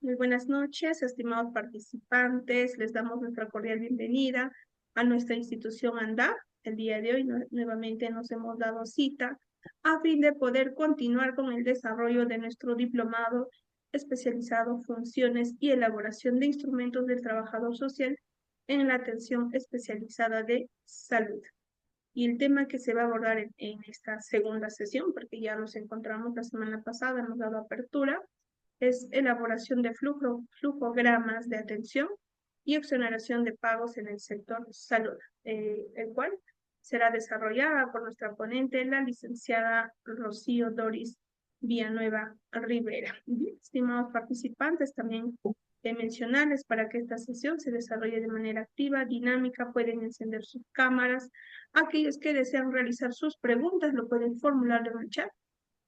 Muy buenas noches, estimados participantes. Les damos nuestra cordial bienvenida a nuestra institución ANDA. El día de hoy nuevamente nos hemos dado cita a fin de poder continuar con el desarrollo de nuestro diplomado especializado Funciones y elaboración de instrumentos del trabajador social en la atención especializada de salud. Y el tema que se va a abordar en esta segunda sesión, porque ya nos encontramos la semana pasada, hemos dado apertura, es elaboración de flujogramas de atención y exoneración de pagos en el sector salud, el cual será desarrollada por nuestra ponente, la licenciada Rocío Doris Villanueva Rivera. Bien, estimados participantes, también mencionarles para que esta sesión se desarrolle de manera activa, dinámica, pueden encender sus cámaras. Aquellos que desean realizar sus preguntas lo pueden formular en el chat.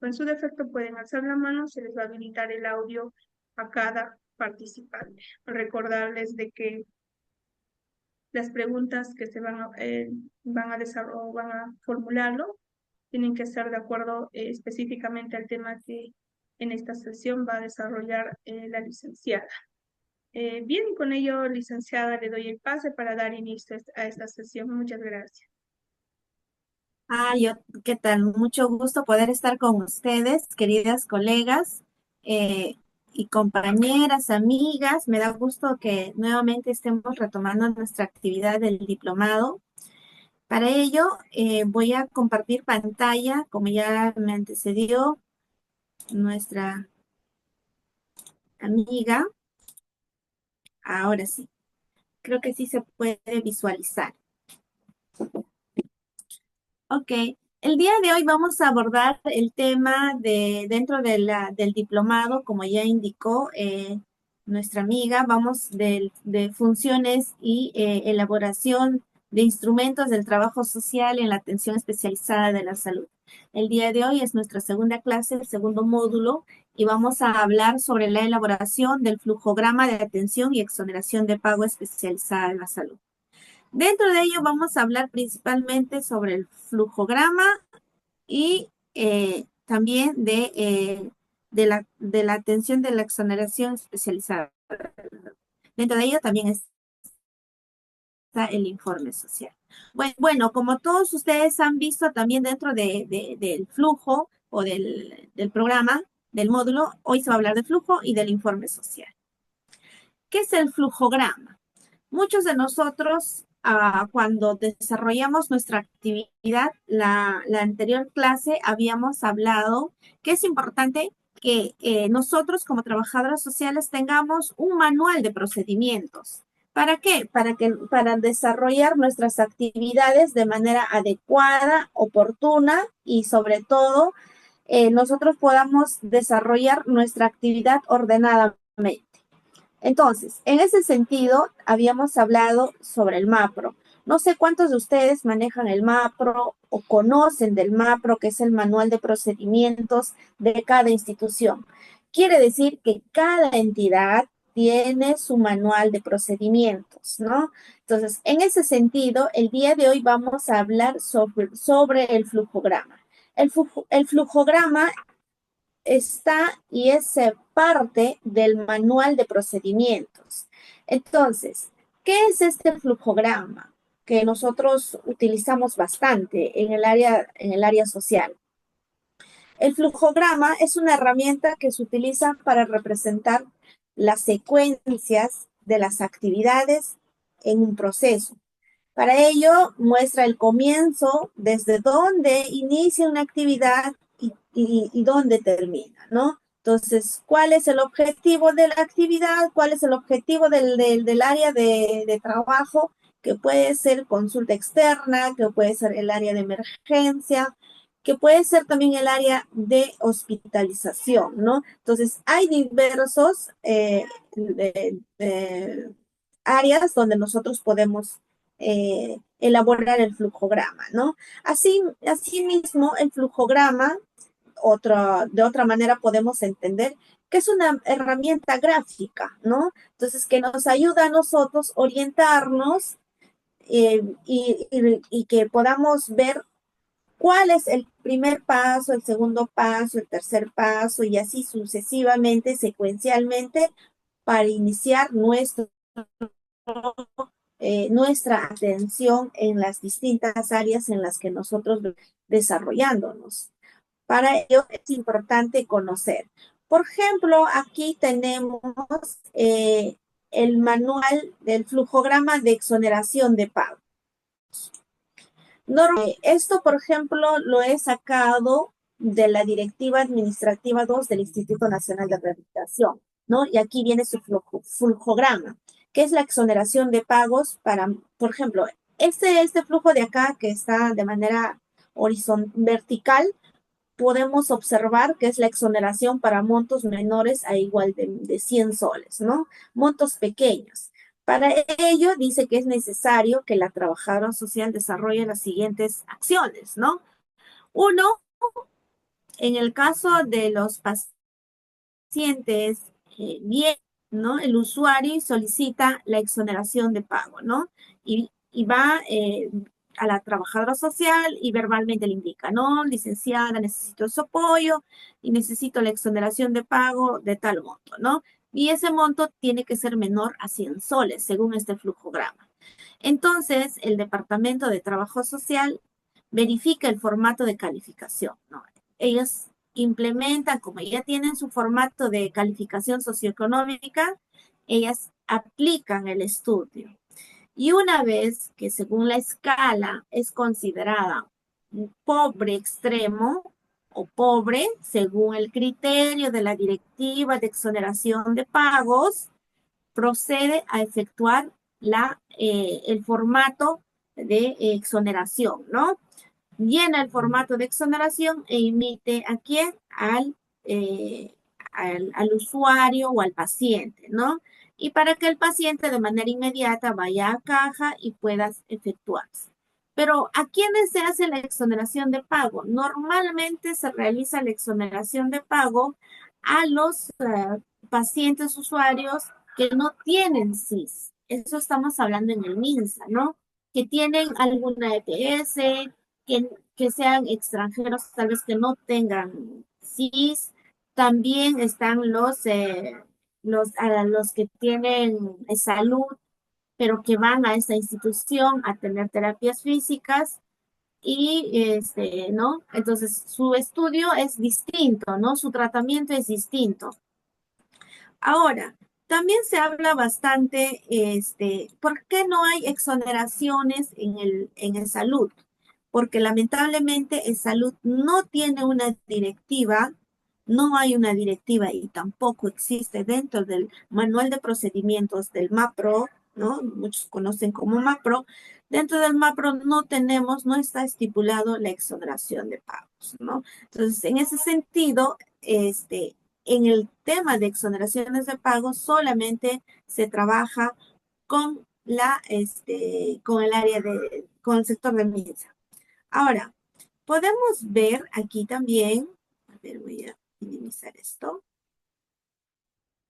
En su defecto pueden alzar la mano, se les va a habilitar el audio a cada participante. Recordarles de que las preguntas que se van a formularlo tienen que estar de acuerdo específicamente al tema que en esta sesión va a desarrollar la licenciada. Bien, con ello, licenciada, le doy el pase para dar inicio a esta sesión. Muchas gracias. ¿Qué tal? Mucho gusto poder estar con ustedes, queridas colegas y compañeras, amigas. Me da gusto que nuevamente estemos retomando nuestra actividad del diplomado. Para ello, voy a compartir pantalla, como ya me antecedió nuestra amiga. Ahora sí, creo que sí se puede visualizar. Ok, el día de hoy vamos a abordar el tema dentro del diplomado, como ya indicó nuestra amiga, vamos de funciones y elaboración de instrumentos del trabajo social en la atención especializada de la salud. El día de hoy es nuestra segunda clase, el segundo módulo, y vamos a hablar sobre la elaboración del flujograma de atención y exoneración de pago especializada en la salud. Dentro de ello vamos a hablar principalmente sobre el flujograma y también de la atención de la exoneración especializada. Dentro de ello también está el informe social. Bueno, como todos ustedes han visto también dentro del flujo o del programa, del módulo, hoy se va a hablar de flujo y del informe social. ¿Qué es el flujograma? Muchos de nosotros, cuando desarrollamos nuestra actividad, la anterior clase, habíamos hablado que es importante que nosotros como trabajadoras sociales tengamos un manual de procedimientos. ¿Para qué? Para desarrollar nuestras actividades de manera adecuada, oportuna y sobre todo nosotros podamos desarrollar nuestra actividad ordenadamente. Entonces, en ese sentido, habíamos hablado sobre el MAPRO. No sé cuántos de ustedes manejan el MAPRO o conocen del MAPRO, que es el Manual de Procedimientos de cada institución. Quiere decir que cada entidad tiene su manual de procedimientos, ¿no? Entonces, en ese sentido, el día de hoy vamos a hablar sobre el flujograma. El flujograma está y es parte del manual de procedimientos. Entonces, ¿qué es este flujograma que nosotros utilizamos bastante en el área social? El flujograma es una herramienta que se utiliza para representar las secuencias de las actividades en un proceso. Para ello, muestra el comienzo, desde dónde inicia una actividad y dónde termina, ¿no? Entonces, ¿cuál es el objetivo de la actividad? ¿Cuál es el objetivo del área de trabajo? Que puede ser consulta externa, que puede ser el área de emergencia, que puede ser también el área de hospitalización, ¿no? Entonces, hay diversos áreas donde nosotros podemos elaborar el flujograma, ¿no? Asimismo, el flujograma, de otra manera podemos entender que es una herramienta gráfica, ¿no? Entonces, que nos ayuda a nosotros orientarnos y que podamos ver cuál es primer paso, el segundo paso, el tercer paso y así sucesivamente, secuencialmente, para iniciar nuestra atención en las distintas áreas en las que nosotros desarrollándonos. Para ello es importante conocer. Por ejemplo, aquí tenemos el manual del flujograma de exoneración de pago. Esto, por ejemplo, lo he sacado de la Directiva Administrativa 2 del Instituto Nacional de Rehabilitación, ¿no? Y aquí viene su flujograma, que es la exoneración de pagos para, por ejemplo, este flujo de acá que está de manera vertical, podemos observar que es la exoneración para montos menores a igual de 100 soles, ¿no? Montos pequeños. Para ello, dice que es necesario que la trabajadora social desarrolle las siguientes acciones, ¿no? Uno, en el caso de los pacientes bien, ¿no? El usuario solicita la exoneración de pago, ¿no? Y va a la trabajadora social y verbalmente le indica, ¿no? Licenciada, necesito su apoyo y necesito la exoneración de pago de tal monto, ¿no? Y ese monto tiene que ser menor a 100 soles, según este flujograma. Entonces, el Departamento de Trabajo Social verifica el formato de calificación, ¿no? Ellos implementan, como ya tienen su formato de calificación socioeconómica, ellas aplican el estudio. Y una vez que según la escala es considerada un pobre extremo o pobre, según el criterio de la Directiva de Exoneración de Pagos, procede a efectuar el formato de exoneración, ¿no? Llena el formato de exoneración e emite a quién, al usuario o al paciente, ¿no? Y para que el paciente de manera inmediata vaya a caja y pueda efectuarse. Pero ¿a quiénes se hace la exoneración de pago? Normalmente se realiza la exoneración de pago a los pacientes usuarios que no tienen SIS. Eso estamos hablando en el MINSA, ¿no? Que tienen alguna EPS, que sean extranjeros, tal vez que no tengan SIS. También están los que tienen salud, pero que van a esa institución a tener terapias físicas y ¿no? Entonces su estudio es distinto, ¿no? Su tratamiento es distinto. Ahora, también se habla bastante, ¿por qué no hay exoneraciones en el salud? Porque lamentablemente el salud no tiene una directiva, no hay una directiva y tampoco existe dentro del manual de procedimientos del MAPRO, ¿no? Muchos conocen como MAPRO. Dentro del MAPRO no está estipulado la exoneración de pagos, ¿no? Entonces, en ese sentido, en el tema de exoneraciones de pagos solamente se trabaja con con el área con el sector de MINSA. Ahora, podemos ver aquí también, a ver, voy a minimizar esto.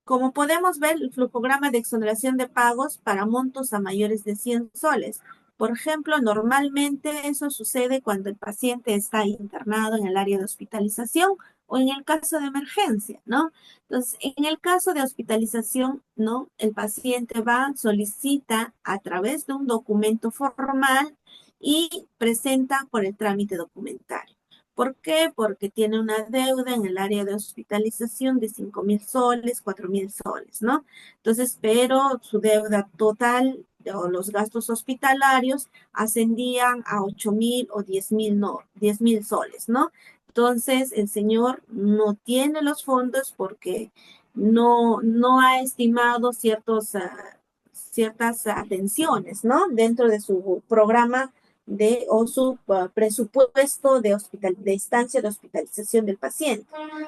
Como podemos ver, el flujograma de exoneración de pagos para montos a mayores de 100 soles. Por ejemplo, normalmente eso sucede cuando el paciente está internado en el área de hospitalización o en el caso de emergencia, ¿no? Entonces, en el caso de hospitalización, ¿no? El paciente va, solicita a través de un documento formal y presenta por el trámite documentario. ¿Por qué? Porque tiene una deuda en el área de hospitalización de 5.000 soles, 4.000 soles, ¿no? Entonces, pero su deuda total o los gastos hospitalarios ascendían a 8.000 o 10.000, no, 10.000 soles, ¿no? Entonces, el señor no tiene los fondos porque no ha estimado ciertas atenciones, ¿no? Dentro de su programa o su presupuesto de estancia de hospitalización del paciente.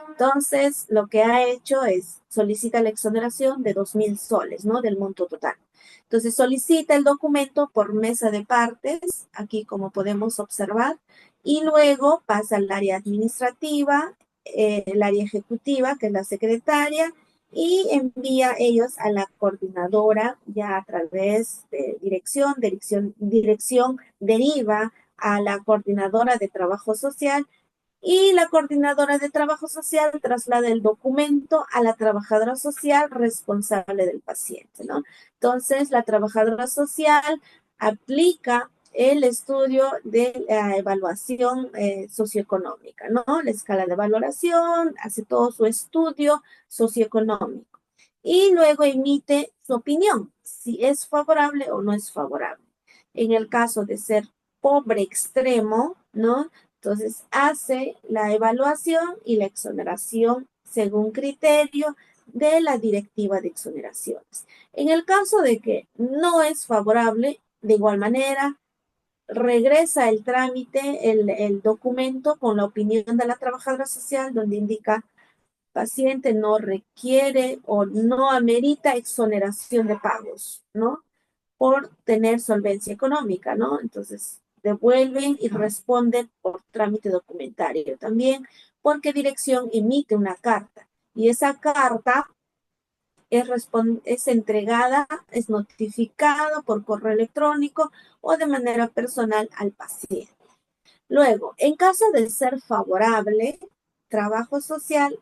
Entonces, lo que ha hecho es solicita la exoneración de 2.000 soles, ¿no? Del monto total. Entonces, solicita el documento por mesa de partes, aquí como podemos observar, y luego pasa al área administrativa, el área ejecutiva, que es la secretaria, y envía ellos a la coordinadora ya a través de dirección deriva a la coordinadora de trabajo social y la coordinadora de trabajo social traslada el documento a la trabajadora social responsable del paciente, ¿no? Entonces, la trabajadora social aplica el estudio de la evaluación socioeconómica, ¿no? La escala de valoración, hace todo su estudio socioeconómico y luego emite su opinión, si es favorable o no es favorable. En el caso de ser pobre extremo, ¿no? Entonces hace la evaluación y la exoneración según criterio de la directiva de exoneraciones. En el caso de que no es favorable, de igual manera, regresa el trámite, el documento con la opinión de la trabajadora social donde indica paciente no requiere o no amerita exoneración de pagos, ¿no? Por tener solvencia económica, ¿no? Entonces, devuelven y responden por trámite documentario también, porque dirección emite una carta y esa carta es entregada, es notificada por correo electrónico o de manera personal al paciente. Luego, en caso de ser favorable, trabajo social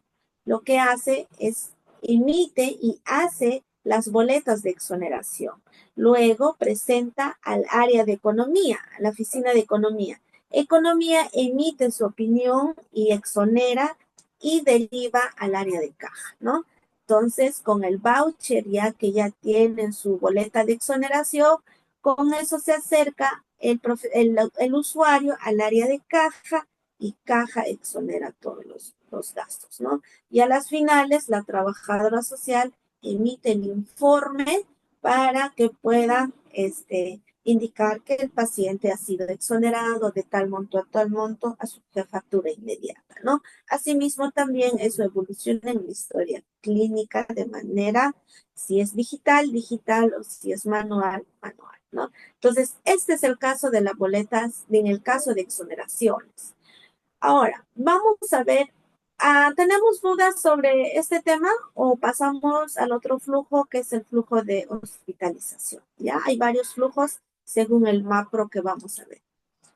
lo que hace es emite y hace las boletas de exoneración. Luego presenta al área de economía, a la oficina de economía. Economía emite su opinión y exonera y deriva al área de caja, ¿no? Entonces, con el voucher ya que ya tienen su boleta de exoneración, con eso se acerca el usuario al área de caja y caja exonera todos los gastos, ¿no? Y a las finales, la trabajadora social emite el informe para que pueda indicar que el paciente ha sido exonerado de tal monto a tal monto a su factura inmediata, ¿no? Asimismo, también eso evoluciona en la historia clínica de manera, si es digital, digital, o si es manual, manual, ¿no? Entonces, este es el caso de las boletas, en el caso de exoneraciones. Ahora, vamos a ver, ¿tenemos dudas sobre este tema o pasamos al otro flujo que es el flujo de hospitalización? Ya hay varios flujos según el MAPRO que vamos a ver.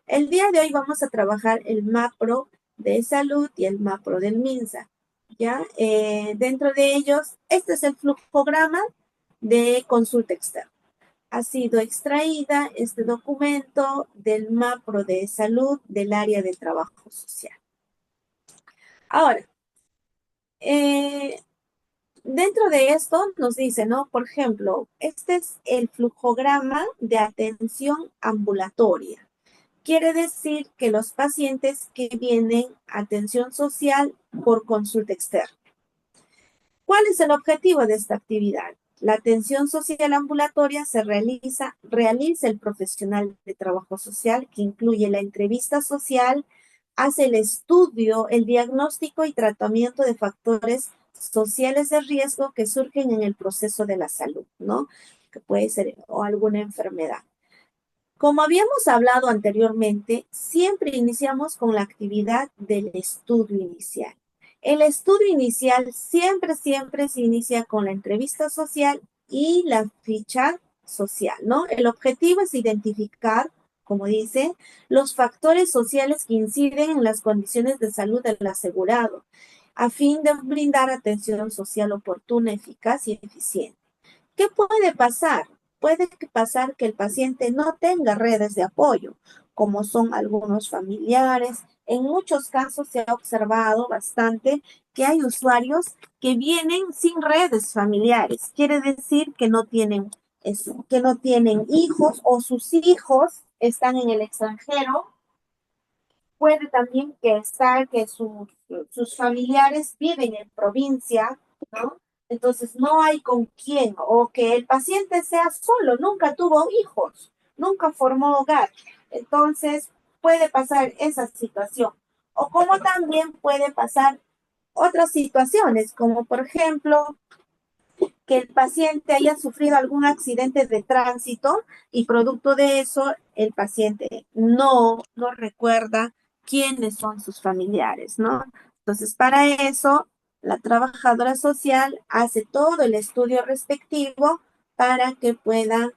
El día de hoy vamos a trabajar el MAPRO de salud y el MAPRO del MINSA. ¿Ya? Dentro de ellos, este es el flujograma de consulta externa. Ha sido extraída este documento del MAPRO de salud del área de trabajo social. Ahora, dentro de esto nos dice, ¿no? Por ejemplo, este es el flujograma de atención ambulatoria. Quiere decir que los pacientes que vienen a atención social por consulta externa. ¿Cuál es el objetivo de esta actividad? La atención social ambulatoria realiza el profesional de trabajo social, que incluye la entrevista social, hace el estudio, el diagnóstico y tratamiento de factores sociales de riesgo que surgen en el proceso de la salud, ¿no? Que puede ser o alguna enfermedad. Como habíamos hablado anteriormente, siempre iniciamos con la actividad del estudio inicial. El estudio inicial siempre se inicia con la entrevista social y la ficha social, ¿no? El objetivo es identificar, como dice, los factores sociales que inciden en las condiciones de salud del asegurado, a fin de brindar atención social oportuna, eficaz y eficiente. ¿Qué puede pasar? Puede pasar que el paciente no tenga redes de apoyo, como son algunos familiares. En muchos casos se ha observado bastante que hay usuarios que vienen sin redes familiares. Quiere decir que no tienen eso, que no tienen hijos o sus hijos están en el extranjero. Puede también que sus familiares viven en provincia, ¿no? Entonces no hay con quién, o que el paciente sea solo, nunca tuvo hijos, nunca formó hogar. Entonces puede pasar esa situación. O como también puede pasar otras situaciones, como por ejemplo que el paciente haya sufrido algún accidente de tránsito y producto de eso el paciente no recuerda quiénes son sus familiares, ¿no? Entonces, para eso, la trabajadora social hace todo el estudio respectivo para que pueda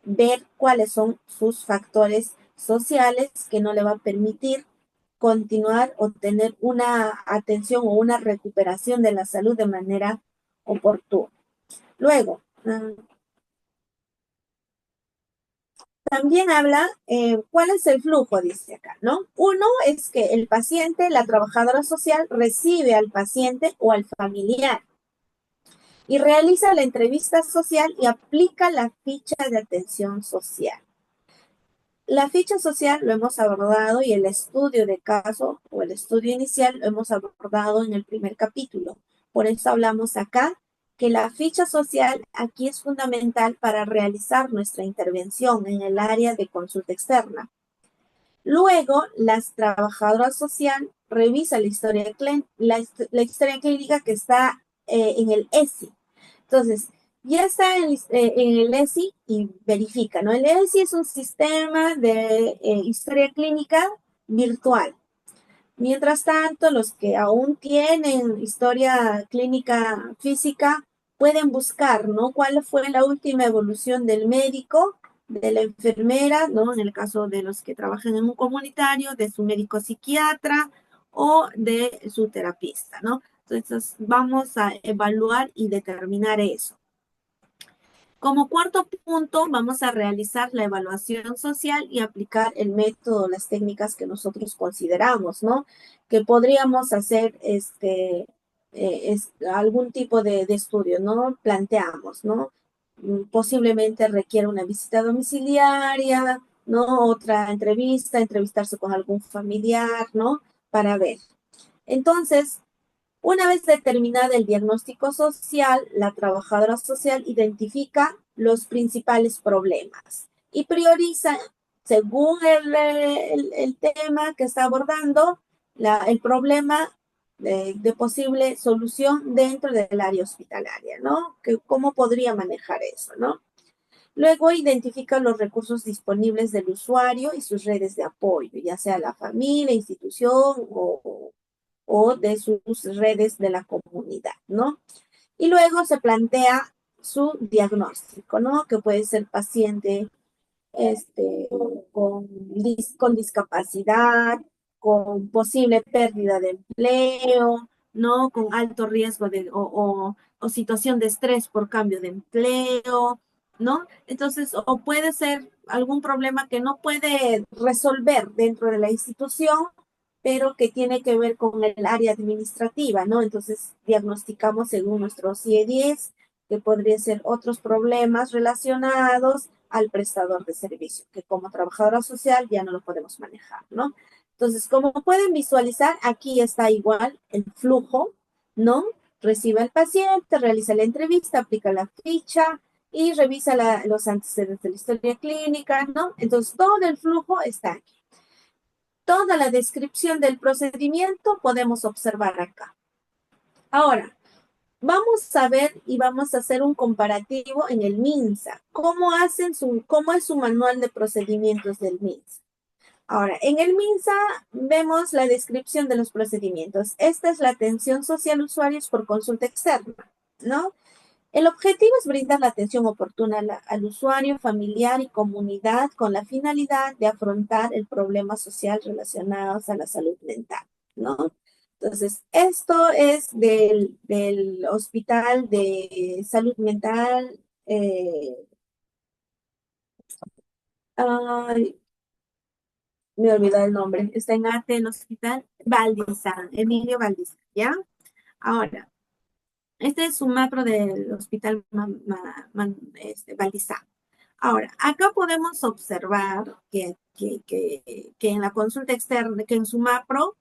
ver cuáles son sus factores sociales que no le va a permitir continuar o tener una atención o una recuperación de la salud de manera oportuna. Luego, también habla, ¿cuál es el flujo? Dice acá, ¿no? Uno es que el paciente, la trabajadora social, recibe al paciente o al familiar y realiza la entrevista social y aplica la ficha de atención social. La ficha social lo hemos abordado y el estudio de caso o el estudio inicial lo hemos abordado en el primer capítulo. Por eso hablamos acá que la ficha social aquí es fundamental para realizar nuestra intervención en el área de consulta externa. Luego, las trabajadoras social revisa la historia clínica que está en el ESI. Entonces, ya está en el ESI y verifica, ¿no? El ESI es un sistema de historia clínica virtual. Mientras tanto, los que aún tienen historia clínica física pueden buscar, ¿no? ¿Cuál fue la última evolución del médico, de la enfermera, ¿no? En el caso de los que trabajan en un comunitario, de su médico psiquiatra o de su terapista, ¿no? Entonces, vamos a evaluar y determinar eso. Como cuarto punto, vamos a realizar la evaluación social y aplicar el método, las técnicas que nosotros consideramos, ¿no? Que podríamos hacer algún tipo de estudio, ¿no? Planteamos, ¿no? Posiblemente requiere una visita domiciliaria, ¿no? Otra entrevista, entrevistarse con algún familiar, ¿no? Para ver. Entonces, una vez determinado el diagnóstico social, la trabajadora social identifica los principales problemas y prioriza, según el tema que está abordando, el problema de posible solución dentro del área hospitalaria, ¿no? ¿Cómo podría manejar eso, no? Luego identifica los recursos disponibles del usuario y sus redes de apoyo, ya sea la familia, institución o de sus redes de la comunidad, ¿no? Y luego se plantea su diagnóstico, ¿no? Que puede ser paciente con, con discapacidad, con posible pérdida de empleo, ¿no? Con alto riesgo o situación de estrés por cambio de empleo, ¿no? Entonces, o puede ser algún problema que no puede resolver dentro de la institución, pero que tiene que ver con el área administrativa, ¿no? Entonces, diagnosticamos según nuestro CIE-10 que podrían ser otros problemas relacionados al prestador de servicio, que como trabajadora social ya no lo podemos manejar, ¿no? Entonces, como pueden visualizar, aquí está igual el flujo, ¿no? Recibe al paciente, realiza la entrevista, aplica la ficha y revisa los antecedentes de la historia clínica, ¿no? Entonces, todo el flujo está aquí. Toda la descripción del procedimiento podemos observar acá. Ahora, vamos a ver y vamos a hacer un comparativo en el MINSA. ¿Cómo es su manual de procedimientos del MINSA? Ahora, en el MINSA vemos la descripción de los procedimientos. Esta es la atención social a usuarios por consulta externa, ¿no? El objetivo es brindar la atención oportuna al usuario, familiar y comunidad con la finalidad de afrontar el problema social relacionado a la salud mental, ¿no? Entonces, esto es del Hospital de Salud Mental. Ay, me olvidé el nombre. Está en arte el Hospital Valdizán, Emilio Valdizán, ¿ya? Ahora, este es un macro del Hospital Valdizán. Ahora, acá podemos observar que en la consulta externa, que en su macro,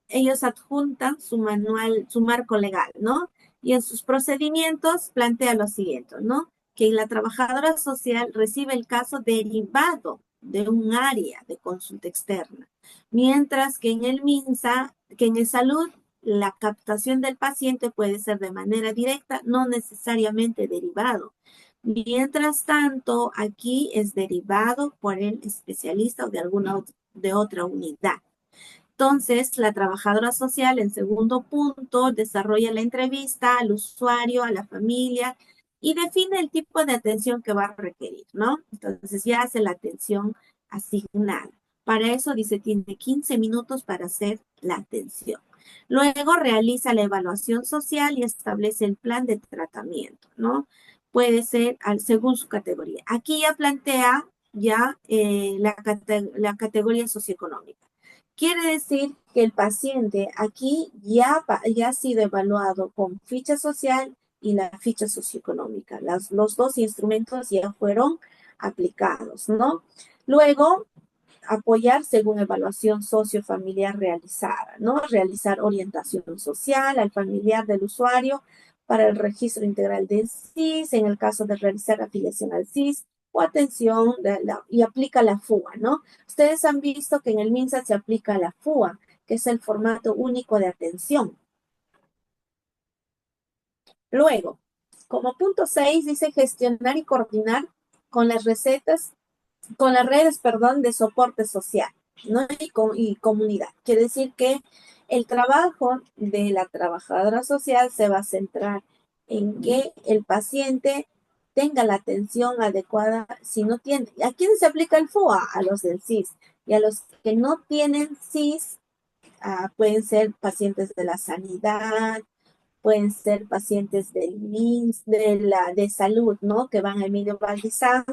ellos adjuntan su manual, su marco legal, ¿no? Y en sus procedimientos plantea lo siguiente, ¿no? Que la trabajadora social recibe el caso derivado de un área de consulta externa, mientras que en el MINSA, que en el salud, la captación del paciente puede ser de manera directa, no necesariamente derivado. Mientras tanto, aquí es derivado por el especialista o de alguna de otra unidad. Entonces, la trabajadora social, en segundo punto, desarrolla la entrevista al usuario, a la familia y define el tipo de atención que va a requerir, ¿no? Entonces, ya hace la atención asignada. Para eso, dice, tiene 15 minutos para hacer la atención. Luego realiza la evaluación social y establece el plan de tratamiento, ¿no? Puede ser según su categoría. Aquí ya plantea la categoría socioeconómica. Quiere decir que el paciente aquí ya ha sido evaluado con ficha social y la ficha socioeconómica. Los dos instrumentos ya fueron aplicados, ¿no? Luego, apoyar según evaluación sociofamiliar realizada, ¿no? Realizar orientación social al familiar del usuario para el registro integral del SIS, en el caso de realizar afiliación al SIS, o atención y aplica la FUA, ¿no? Ustedes han visto que en el MINSA se aplica la FUA, que es el formato único de atención. Luego, como punto 6, dice gestionar y coordinar con las con las redes, perdón, de soporte social, ¿no? Y comunidad. Quiere decir que el trabajo de la trabajadora social se va a centrar en que el paciente tenga la atención adecuada. Si no tiene, ¿a quién se aplica el FUA? A los del CIS. Y a los que no tienen CIS, pueden ser pacientes de la sanidad, pueden ser pacientes del MINS, de salud, ¿no? Que van a Emilio Valdizán,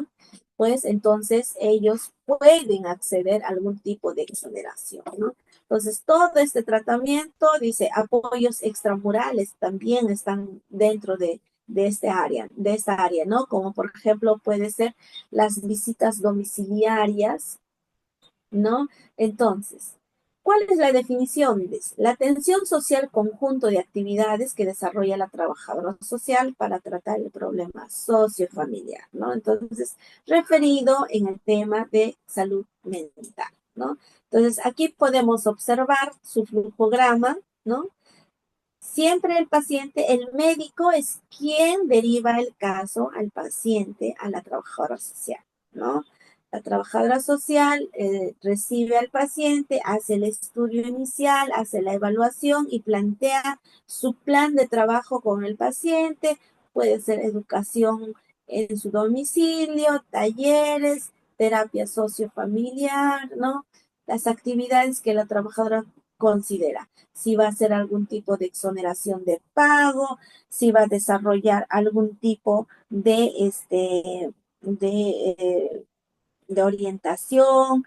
pues entonces ellos pueden acceder a algún tipo de exoneración, ¿no? Entonces, todo este tratamiento, dice, apoyos extramurales también están dentro de esta área, ¿no? Como por ejemplo puede ser las visitas domiciliarias, ¿no? Entonces, ¿cuál es la definición? La atención social conjunto de actividades que desarrolla la trabajadora social para tratar el problema sociofamiliar, ¿no? Entonces, referido en el tema de salud mental, ¿no? Entonces, aquí podemos observar su flujograma, ¿no? Siempre el paciente, el médico es quien deriva el caso al paciente, a la trabajadora social, ¿no? La trabajadora social recibe al paciente, hace el estudio inicial, hace la evaluación y plantea su plan de trabajo con el paciente. Puede ser educación en su domicilio, talleres, terapia sociofamiliar, ¿no? Las actividades que la trabajadora considera. Si va a hacer algún tipo de exoneración de pago, si va a desarrollar algún tipo de orientación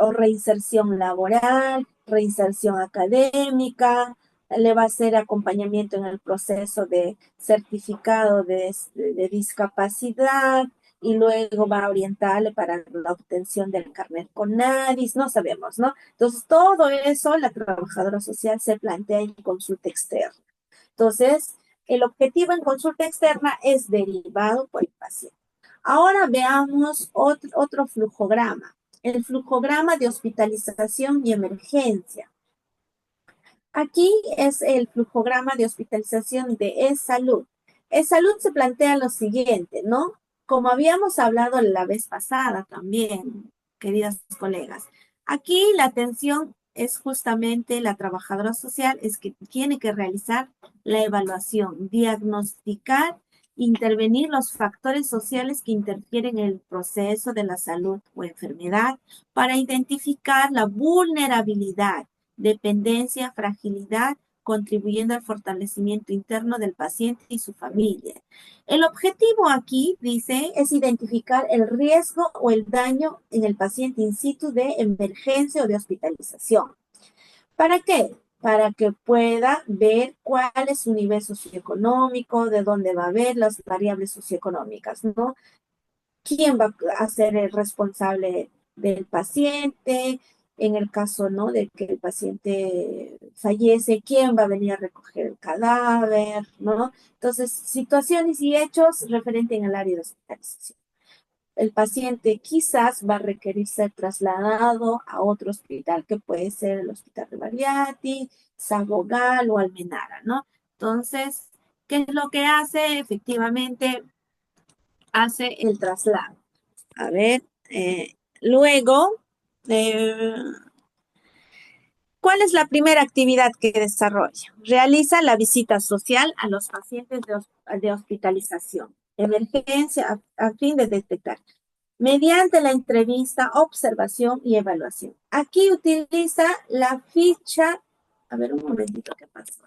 o reinserción laboral, reinserción académica, le va a hacer acompañamiento en el proceso de certificado de discapacidad y luego va a orientarle para la obtención del carnet CONADIS, no sabemos, ¿no? Entonces, todo eso la trabajadora social se plantea en consulta externa. Entonces, el objetivo en consulta externa es derivado por el paciente. Ahora veamos otro flujograma, el flujograma de hospitalización y emergencia. Aquí es el flujograma de hospitalización de E-Salud. E-Salud se plantea lo siguiente, ¿no? Como habíamos hablado la vez pasada también, queridas colegas, aquí la atención es justamente la trabajadora social, es que tiene que realizar la evaluación, diagnosticar, intervenir los factores sociales que interfieren en el proceso de la salud o enfermedad para identificar la vulnerabilidad, dependencia, fragilidad, contribuyendo al fortalecimiento interno del paciente y su familia. El objetivo aquí, dice, es identificar el riesgo o el daño en el paciente in situ de emergencia o de hospitalización. ¿Para qué? Para que pueda ver cuál es su nivel socioeconómico, de dónde va a ver las variables socioeconómicas, ¿no? ¿Quién va a ser el responsable del paciente? En el caso, ¿no?, de que el paciente fallece, ¿quién va a venir a recoger el cadáver? ¿No? Entonces, situaciones y hechos referentes en el área de hospitalización. El paciente quizás va a requerir ser trasladado a otro hospital, que puede ser el Hospital de Bariati, Sabogal o Almenara, ¿no? Entonces, ¿qué es lo que hace? Efectivamente, hace el traslado. A ver, luego, eh, ¿cuál es la primera actividad que desarrolla? Realiza la visita social a los pacientes de hospitalización, emergencia, a fin de detectar. mediante la entrevista, observación y evaluación. Aquí utiliza la ficha, a ver un momentito, ¿qué pasó?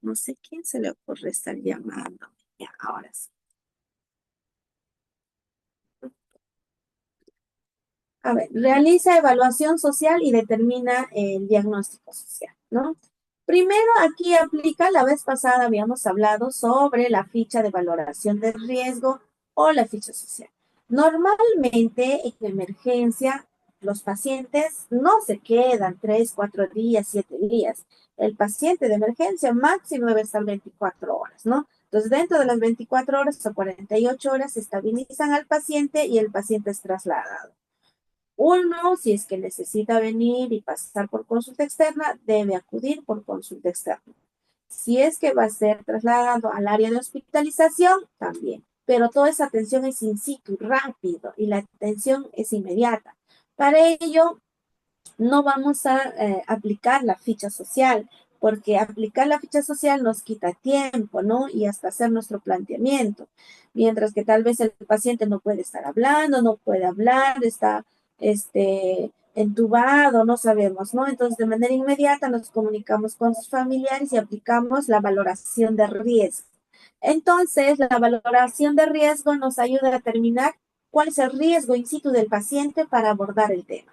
No sé quién se le ocurre estar llamando. Ya, ahora sí. A ver, realiza evaluación social y determina el diagnóstico social, ¿no? Primero, aquí aplica, la vez pasada habíamos hablado sobre la ficha de valoración de riesgo o la ficha social. Normalmente en emergencia los pacientes no se quedan 3, 4 días, 7 días. El paciente de emergencia máximo debe estar 24 horas, ¿no? Entonces, dentro de las 24 horas o 48 horas se estabilizan al paciente y el paciente es trasladado. Uno, si es que necesita venir y pasar por consulta externa, debe acudir por consulta externa. Si es que va a ser trasladado al área de hospitalización, también. Pero toda esa atención es in situ, rápido, y la atención es inmediata. Para ello, no vamos a aplicar la ficha social, porque aplicar la ficha social nos quita tiempo, ¿no? Y hasta hacer nuestro planteamiento. Mientras que tal vez el paciente no puede estar hablando, no puede hablar, está entubado, no sabemos, ¿no? Entonces, de manera inmediata nos comunicamos con sus familiares y aplicamos la valoración de riesgo. Entonces, la valoración de riesgo nos ayuda a determinar cuál es el riesgo in situ del paciente para abordar el tema,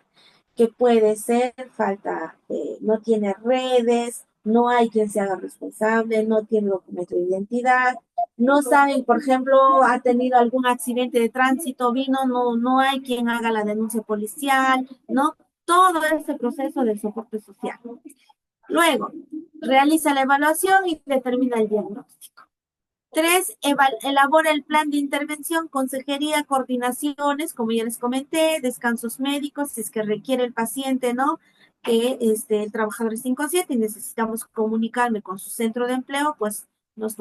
que puede ser falta, no tiene redes, no hay quien se haga responsable, no tiene documento de identidad, no saben, por ejemplo, ha tenido algún accidente de tránsito, vino, no hay quien haga la denuncia policial, ¿no? Todo ese proceso de soporte social. Luego, realiza la evaluación y determina el diagnóstico. 3, elabora el plan de intervención, consejería, coordinaciones, como ya les comenté, descansos médicos, si es que requiere el paciente, ¿no? Que el trabajador es inconsciente y necesitamos comunicarme con su centro de empleo, pues nos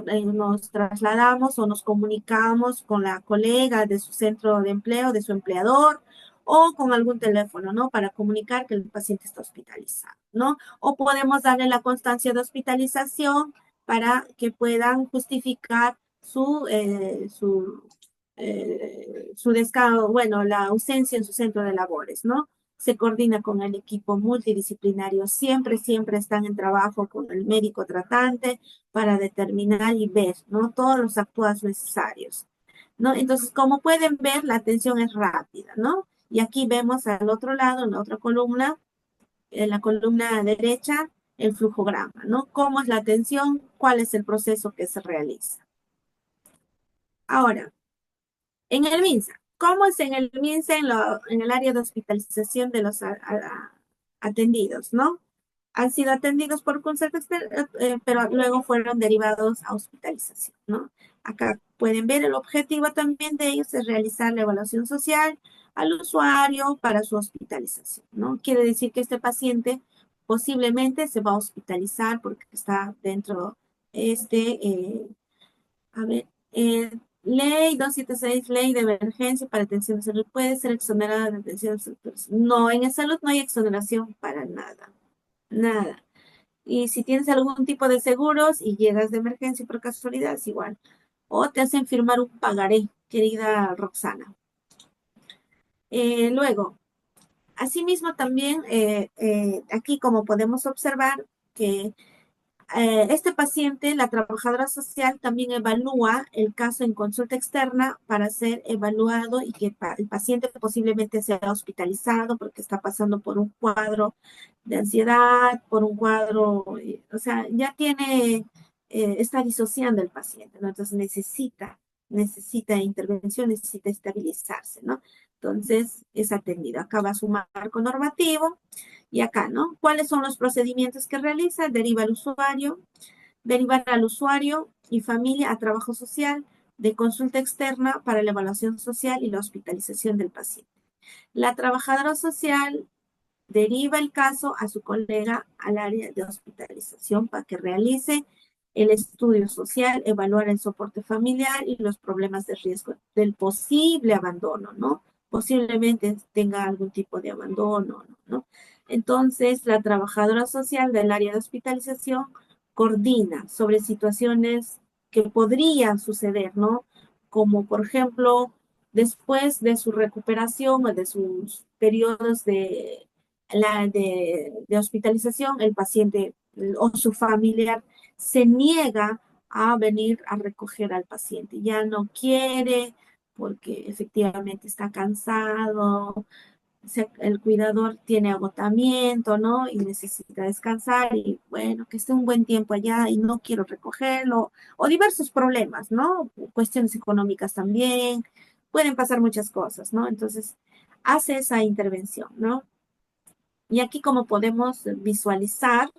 trasladamos o nos comunicamos con la colega de su centro de empleo, de su empleador, o con algún teléfono, ¿no? Para comunicar que el paciente está hospitalizado, ¿no? O podemos darle la constancia de hospitalización para que puedan justificar su descanso, bueno, la ausencia en su centro de labores, ¿no? Se coordina con el equipo multidisciplinario, siempre están en trabajo con el médico tratante para determinar y ver, ¿no? Todos los actuados necesarios, ¿no? Entonces, como pueden ver, la atención es rápida, ¿no? Y aquí vemos al otro lado, en la otra columna, en la columna derecha, el flujograma, ¿no? ¿Cómo es la atención? ¿Cuál es el proceso que se realiza? Ahora, en el MINSA, ¿cómo es en el MINSA en el área de hospitalización de los atendidos, ¿no? Han sido atendidos por consulta externa, pero luego fueron derivados a hospitalización, ¿no? Acá pueden ver el objetivo también de ellos es realizar la evaluación social al usuario para su hospitalización, ¿no? Quiere decir que este paciente posiblemente se va a hospitalizar porque está dentro a ver, ley 276, ley de emergencia para atención de salud, puede ser exonerada de atención de salud. No, en salud no hay exoneración para nada, nada. Y si tienes algún tipo de seguros y llegas de emergencia por casualidad, es igual. O te hacen firmar un pagaré, querida Roxana. Luego, asimismo también, aquí como podemos observar que este paciente, la trabajadora social, también evalúa el caso en consulta externa para ser evaluado y que el paciente posiblemente sea hospitalizado porque está pasando por un cuadro de ansiedad, por un cuadro, o sea, ya tiene, está disociando el paciente, ¿no? Entonces necesita intervención, necesita estabilizarse, ¿no? Entonces es atendido. Acá va su marco normativo. Y acá, ¿no? ¿Cuáles son los procedimientos que realiza? Derivar al usuario y familia a trabajo social de consulta externa para la evaluación social y la hospitalización del paciente. La trabajadora social deriva el caso a su colega al área de hospitalización para que realice el estudio social, evaluar el soporte familiar y los problemas de riesgo del posible abandono, ¿no? Posiblemente tenga algún tipo de abandono, ¿no? Entonces, la trabajadora social del área de hospitalización coordina sobre situaciones que podrían suceder, ¿no? Como, por ejemplo, después de su recuperación o de sus periodos de hospitalización, el paciente o su familiar se niega a venir a recoger al paciente. Ya no quiere porque efectivamente está cansado, el cuidador tiene agotamiento, ¿no? Y necesita descansar y bueno, que esté un buen tiempo allá y no quiero recogerlo, o diversos problemas, ¿no? Cuestiones económicas también, pueden pasar muchas cosas, ¿no? Entonces, hace esa intervención, ¿no? Y aquí como podemos visualizar,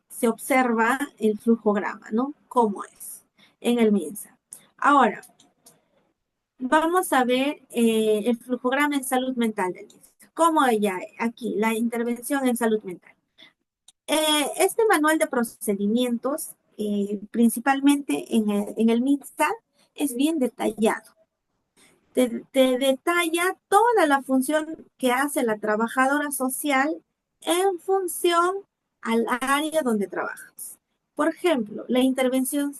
se observa el flujograma, ¿no? ¿Cómo es en el MINSA? Ahora, vamos a ver el flujograma en salud mental del MINSA. ¿Cómo ella aquí? La intervención en salud mental. Este manual de procedimientos, principalmente en el MINSA, es bien detallado. Te detalla toda la función que hace la trabajadora social en función al área donde trabajas. Por ejemplo, la intervención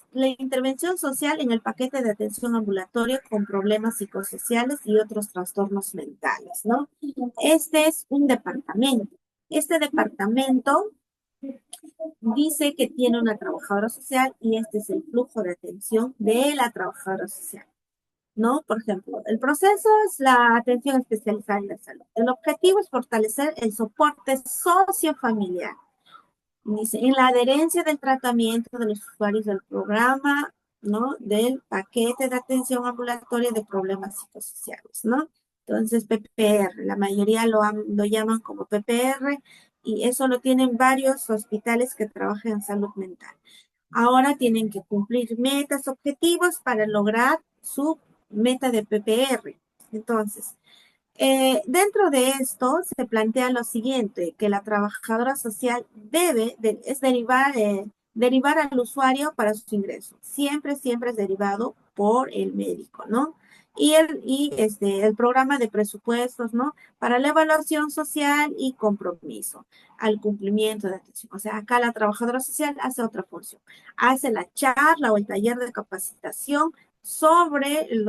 social en el paquete de atención ambulatoria con problemas psicosociales y otros trastornos mentales, ¿no? Este es un departamento. Este departamento dice que tiene una trabajadora social y este es el flujo de atención de la trabajadora social. ¿No? Por ejemplo, el proceso es la atención especializada en la salud. El objetivo es fortalecer el soporte sociofamiliar. Dice, en la adherencia del tratamiento de los usuarios del programa, ¿no? Del paquete de atención ambulatoria de problemas psicosociales, ¿no? Entonces, PPR, la mayoría lo llaman como PPR y eso lo tienen varios hospitales que trabajan en salud mental. Ahora tienen que cumplir metas, objetivos para lograr su meta de PPR. Entonces, dentro de esto se plantea lo siguiente, que la trabajadora social es derivar al usuario para su ingreso. Siempre, siempre es derivado por el médico, ¿no? Y el programa de presupuestos, ¿no? Para la evaluación social y compromiso al cumplimiento de atención. O sea, acá la trabajadora social hace otra función. Hace la charla o el taller de capacitación sobre el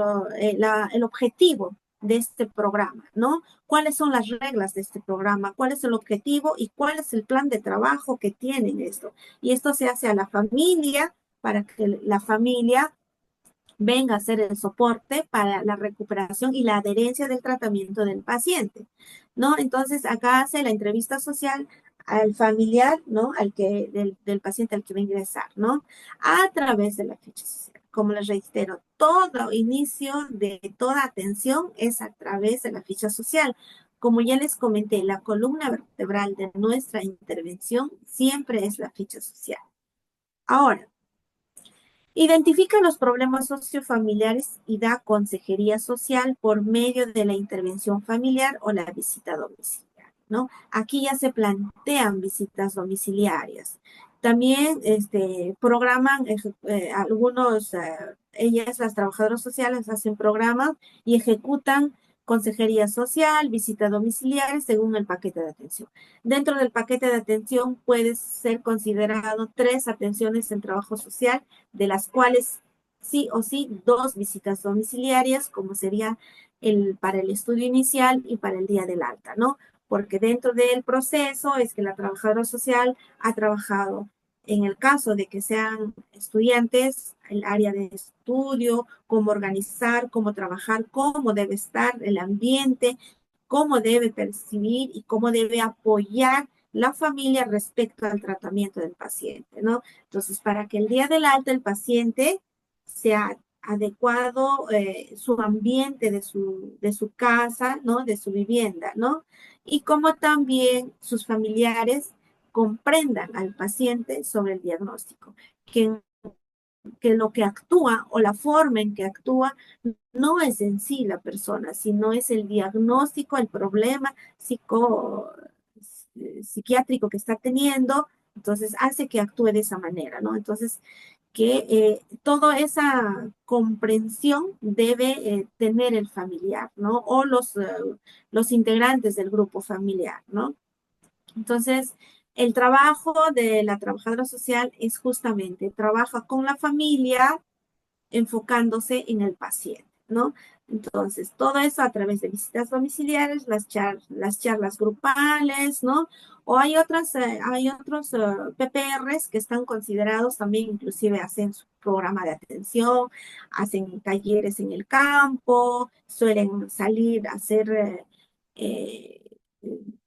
objetivo de este programa, ¿no? ¿Cuáles son las reglas de este programa? ¿Cuál es el objetivo y cuál es el plan de trabajo que tienen esto? Y esto se hace a la familia para que la familia venga a ser el soporte para la recuperación y la adherencia del tratamiento del paciente, ¿no? Entonces, acá hace la entrevista social al familiar, ¿no? Del paciente al que va a ingresar, ¿no? A través de la ficha social. Como les reitero, todo inicio de toda atención es a través de la ficha social. Como ya les comenté, la columna vertebral de nuestra intervención siempre es la ficha social. Ahora, identifica los problemas sociofamiliares y da consejería social por medio de la intervención familiar o la visita domiciliaria, ¿no? Aquí ya se plantean visitas domiciliarias. También programan ellas, las trabajadoras sociales, hacen programas y ejecutan consejería social, visita domiciliaria según el paquete de atención. Dentro del paquete de atención puede ser considerado 3 atenciones en trabajo social, de las cuales sí o sí 2 visitas domiciliarias, como sería para el estudio inicial y para el día del alta, ¿no? Porque dentro del proceso es que la trabajadora social ha trabajado, en el caso de que sean estudiantes, el área de estudio, cómo organizar, cómo trabajar, cómo debe estar el ambiente, cómo debe percibir y cómo debe apoyar la familia respecto al tratamiento del paciente, ¿no? Entonces, para que el día del alta el paciente sea adecuado su ambiente de su casa, ¿no? De su vivienda, ¿no? Y como también sus familiares comprendan al paciente sobre el diagnóstico, que lo que actúa o la forma en que actúa no es en sí la persona, sino es el diagnóstico, el problema psiquiátrico que está teniendo, entonces hace que actúe de esa manera, ¿no? Entonces, que toda esa comprensión debe tener el familiar, ¿no? O los integrantes del grupo familiar, ¿no? Entonces, el trabajo de la trabajadora social es justamente, trabaja con la familia enfocándose en el paciente, ¿no? Entonces, todo eso a través de visitas domiciliares, las charlas grupales, ¿no? O hay otros PPRs que están considerados también, inclusive hacen su programa de atención, hacen talleres en el campo, suelen salir a hacer eh,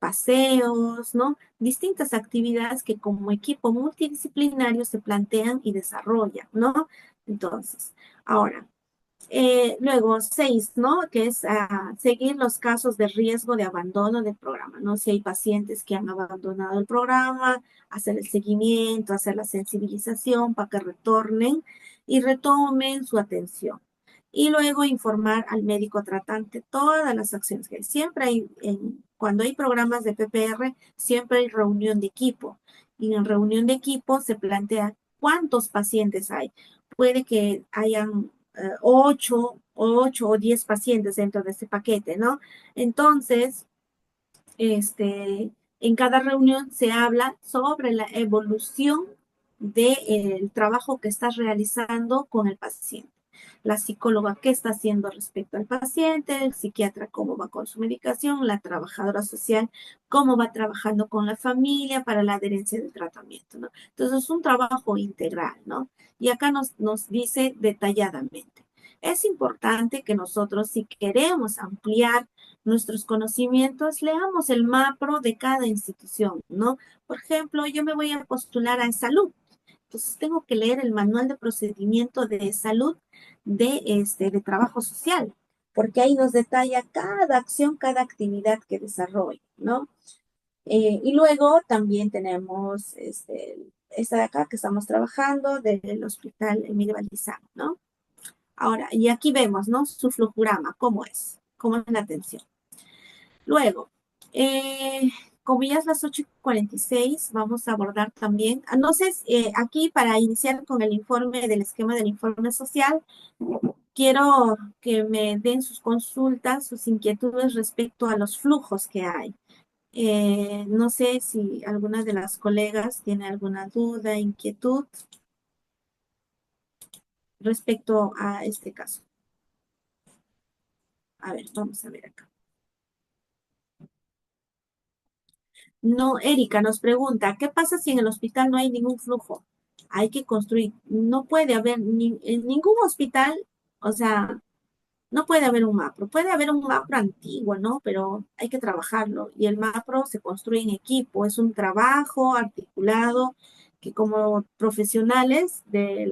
paseos, ¿no? Distintas actividades que como equipo multidisciplinario se plantean y desarrollan, ¿no? Entonces, ahora. Luego, 6, ¿no? Que es seguir los casos de riesgo de abandono del programa, ¿no? Si hay pacientes que han abandonado el programa, hacer el seguimiento, hacer la sensibilización para que retornen y retomen su atención. Y luego informar al médico tratante todas las acciones que hay. Siempre hay, cuando hay programas de PPR, siempre hay reunión de equipo. Y en reunión de equipo se plantea cuántos pacientes hay. Puede que hayan 8 o 10 pacientes dentro de ese paquete, ¿no? Entonces, en cada reunión se habla sobre la evolución del trabajo que estás realizando con el paciente. La psicóloga qué está haciendo respecto al paciente, el psiquiatra cómo va con su medicación, la trabajadora social cómo va trabajando con la familia para la adherencia del tratamiento, ¿no? Entonces es un trabajo integral, ¿no? Y acá nos dice detalladamente. Es importante que nosotros, si queremos ampliar nuestros conocimientos, leamos el MAPRO de cada institución, ¿no? Por ejemplo, yo me voy a postular a salud, entonces tengo que leer el manual de procedimiento de salud de trabajo social, porque ahí nos detalla cada acción, cada actividad que desarrolla, ¿no? Y luego también tenemos esta de acá que estamos trabajando del Hospital Emilio Valdizán, ¿no? Ahora, y aquí vemos, ¿no? Su flujograma, cómo es la atención. Luego, eh, como ya es las 8:46, vamos a abordar también, no sé, aquí para iniciar con el informe del esquema del informe social, quiero que me den sus consultas, sus inquietudes respecto a los flujos que hay. No sé si alguna de las colegas tiene alguna duda, inquietud respecto a este caso. A ver, vamos a ver acá. No, Erika nos pregunta, ¿qué pasa si en el hospital no hay ningún flujo? Hay que construir. No puede haber en ningún hospital, o sea, no puede haber un MAPRO. Puede haber un MAPRO antiguo, ¿no? Pero hay que trabajarlo. Y el MAPRO se construye en equipo. Es un trabajo articulado que como profesionales de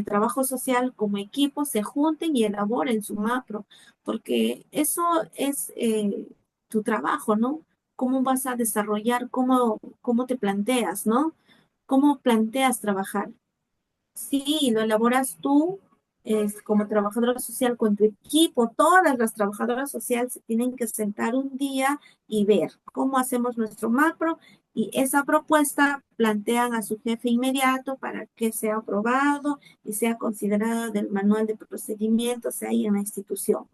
trabajo social, como equipo, se junten y elaboren su MAPRO. Porque eso es tu trabajo, ¿no? Cómo vas a desarrollar, cómo te planteas, ¿no? ¿Cómo planteas trabajar? Sí, lo elaboras tú, como trabajadora social con tu equipo. Todas las trabajadoras sociales se tienen que sentar un día y ver cómo hacemos nuestro macro y esa propuesta plantean a su jefe inmediato para que sea aprobado y sea considerado del manual de procedimientos ahí en la institución.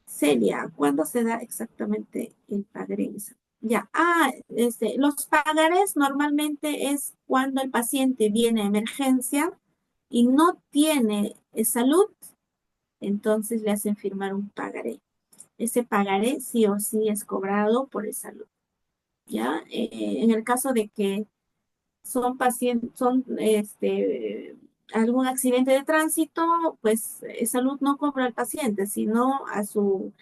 Celia, ¿cuándo se da exactamente el pagaré? Ya, los pagarés normalmente es cuando el paciente viene a emergencia y no tiene salud, entonces le hacen firmar un pagaré. Ese pagaré sí o sí es cobrado por el salud. ¿Ya? En el caso de que son pacientes, algún accidente de tránsito, pues salud no cobra al paciente, sino a su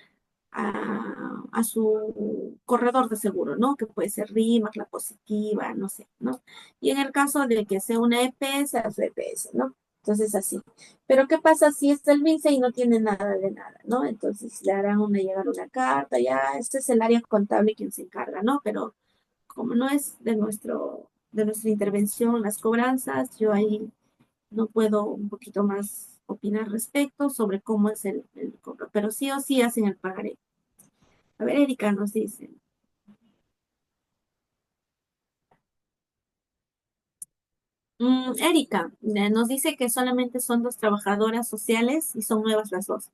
corredor de seguro, ¿no? Que puede ser RIMAC, la positiva, no sé, ¿no? Y en el caso de que sea una EPS, a su EPS, ¿no? Entonces así. Pero ¿qué pasa si es el MINSA y no tiene nada de nada, ¿no? Entonces le harán llegar una carta, ya, este es el área contable quien se encarga, ¿no? Pero como no es de nuestra intervención las cobranzas, yo ahí no puedo un poquito más opinar respecto sobre cómo es el cobro, pero sí o sí hacen el pagaré. A ver, Erika nos dice. Erika nos dice que solamente son dos trabajadoras sociales y son nuevas las dos.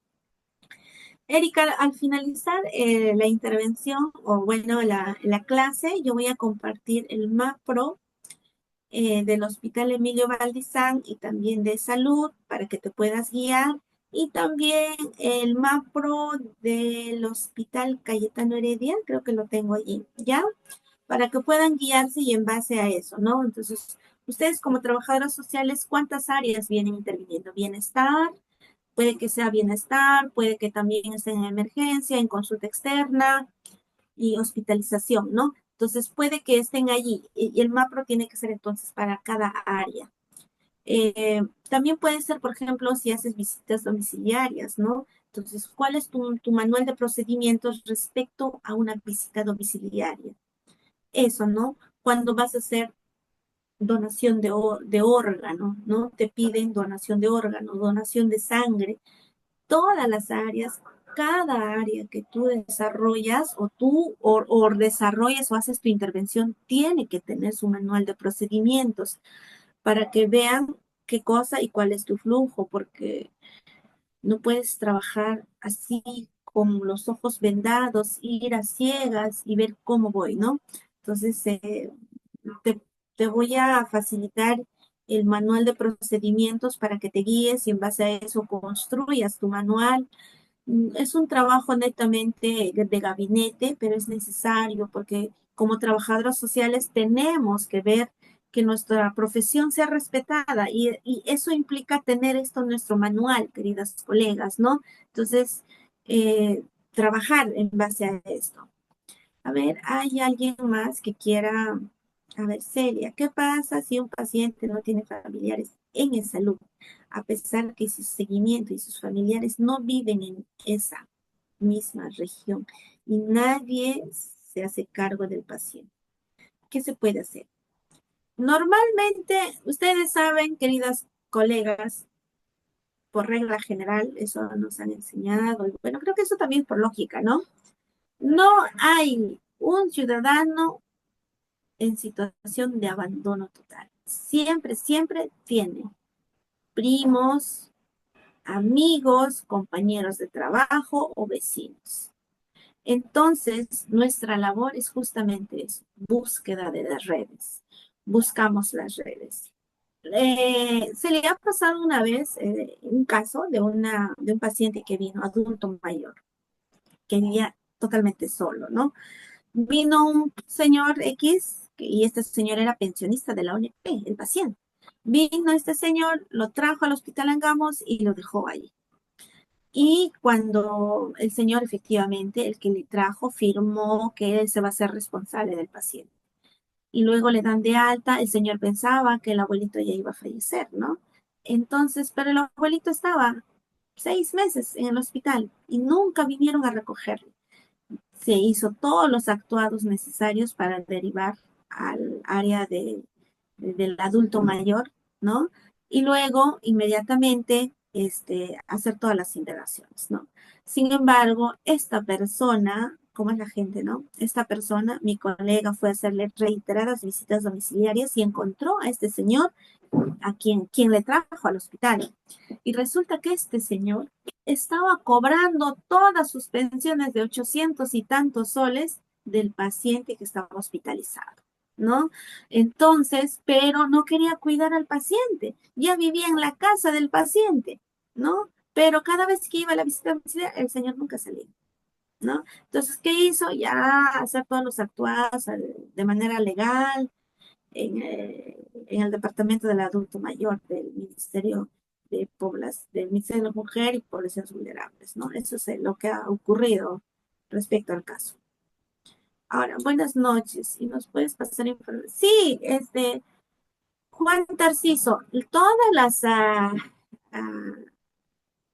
Erika, al finalizar la intervención o bueno, la clase, yo voy a compartir el MAPRO del Hospital Emilio Valdizán y también de salud para que te puedas guiar y también el MAPRO del Hospital Cayetano Heredia, creo que lo tengo allí, ¿ya? Para que puedan guiarse y en base a eso, ¿no? Entonces, ustedes como trabajadoras sociales, ¿cuántas áreas vienen interviniendo? Bienestar, puede que sea bienestar, puede que también estén en emergencia, en consulta externa y hospitalización, ¿no? Entonces, puede que estén allí y el MAPRO tiene que ser entonces para cada área. También puede ser, por ejemplo, si haces visitas domiciliarias, ¿no? Entonces, ¿cuál es tu manual de procedimientos respecto a una visita domiciliaria? Eso, ¿no? Cuando vas a hacer donación de órgano, ¿no? Te piden donación de órgano, donación de sangre, todas las áreas, cada área que tú desarrollas o desarrollas o haces tu intervención tiene que tener su manual de procedimientos para que vean qué cosa y cuál es tu flujo, porque no puedes trabajar así con los ojos vendados, ir a ciegas y ver cómo voy, ¿no? Entonces, te, te voy a facilitar el manual de procedimientos para que te guíes y en base a eso construyas tu manual. Es un trabajo netamente de gabinete, pero es necesario porque como trabajadoras sociales tenemos que ver que nuestra profesión sea respetada y eso implica tener esto en nuestro manual, queridas colegas, ¿no? Entonces, trabajar en base a esto. A ver, ¿hay alguien más que quiera? A ver, Celia, ¿qué pasa si un paciente no tiene familiares en salud, a pesar que su seguimiento y sus familiares no viven en esa misma región y nadie se hace cargo del paciente? ¿Qué se puede hacer? Normalmente, ustedes saben, queridas colegas, por regla general, eso nos han enseñado, y bueno, creo que eso también por lógica, ¿no? No hay un ciudadano en situación de abandono total. Siempre, siempre tiene primos, amigos, compañeros de trabajo o vecinos. Entonces, nuestra labor es justamente eso, búsqueda de las redes. Buscamos las redes. Se le ha pasado una vez un caso de un paciente que vino, adulto mayor, que vivía totalmente solo, ¿no? Vino un señor X, y este señor era pensionista de la ONP, el paciente. Vino este señor, lo trajo al hospital Angamos y lo dejó ahí. Y cuando el señor efectivamente, el que le trajo, firmó que él se va a ser responsable del paciente. Y luego le dan de alta, el señor pensaba que el abuelito ya iba a fallecer, ¿no? Entonces, pero el abuelito estaba 6 meses en el hospital y nunca vinieron a recogerlo. Se hizo todos los actuados necesarios para derivar al área del adulto mayor, ¿no? Y luego, inmediatamente, hacer todas las indagaciones, ¿no? Sin embargo, esta persona, ¿cómo es la gente, no? Esta persona, mi colega fue a hacerle reiteradas visitas domiciliarias y encontró a este señor a quien le trajo al hospital. Y resulta que este señor estaba cobrando todas sus pensiones de 800 y tantos soles del paciente que estaba hospitalizado, ¿no? Entonces, pero no quería cuidar al paciente, ya vivía en la casa del paciente, ¿no? Pero cada vez que iba a la visita domiciliaria, el señor nunca salía, ¿no? Entonces, ¿qué hizo? Ya hacer todos los actuados de manera legal, en el Departamento del Adulto Mayor del Ministerio del Ministerio de la Mujer y Poblaciones Vulnerables, ¿no? Eso es lo que ha ocurrido respecto al caso. Ahora, buenas noches. ¿Y nos puedes pasar información? Sí, Juan Tarciso, ah,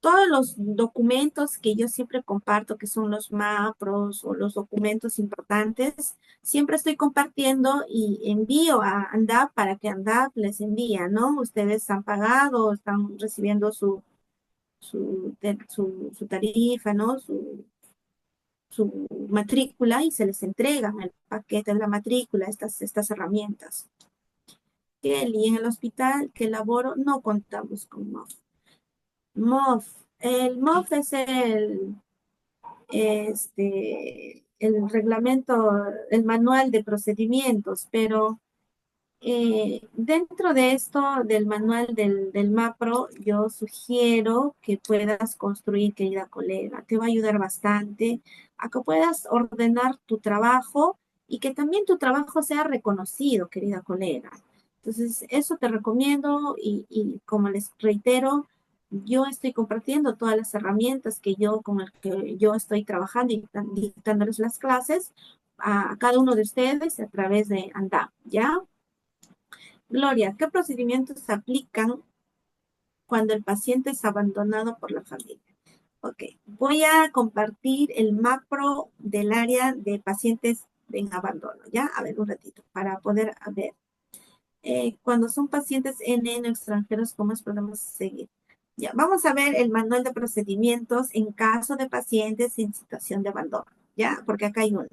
todos los documentos que yo siempre comparto, que son los MAPROS o los documentos importantes, siempre estoy compartiendo y envío a ANDAP para que ANDAP les envíe, ¿no? Ustedes han pagado, están recibiendo su tarifa, ¿no? Su matrícula y se les entregan el paquete de la matrícula, estas herramientas. Kelly, en el hospital que laboro no contamos con MOF. MOF, el MOF es el reglamento, el manual de procedimientos, pero Dentro de esto del manual del MAPRO, yo sugiero que puedas construir, querida colega. Te va a ayudar bastante a que puedas ordenar tu trabajo y que también tu trabajo sea reconocido, querida colega. Entonces, eso te recomiendo y como les reitero, yo estoy compartiendo todas las herramientas que yo, con las que yo estoy trabajando y dictándoles las clases a cada uno de ustedes a través de ANDA, ¿ya? Gloria, ¿qué procedimientos se aplican cuando el paciente es abandonado por la familia? Ok, voy a compartir el macro del área de pacientes en abandono, ¿ya? A ver, un ratito, para poder ver. Cuando son pacientes NN extranjeros, ¿cómo podemos seguir? Ya, vamos a ver el manual de procedimientos en caso de pacientes en situación de abandono, ¿ya? Porque acá hay uno.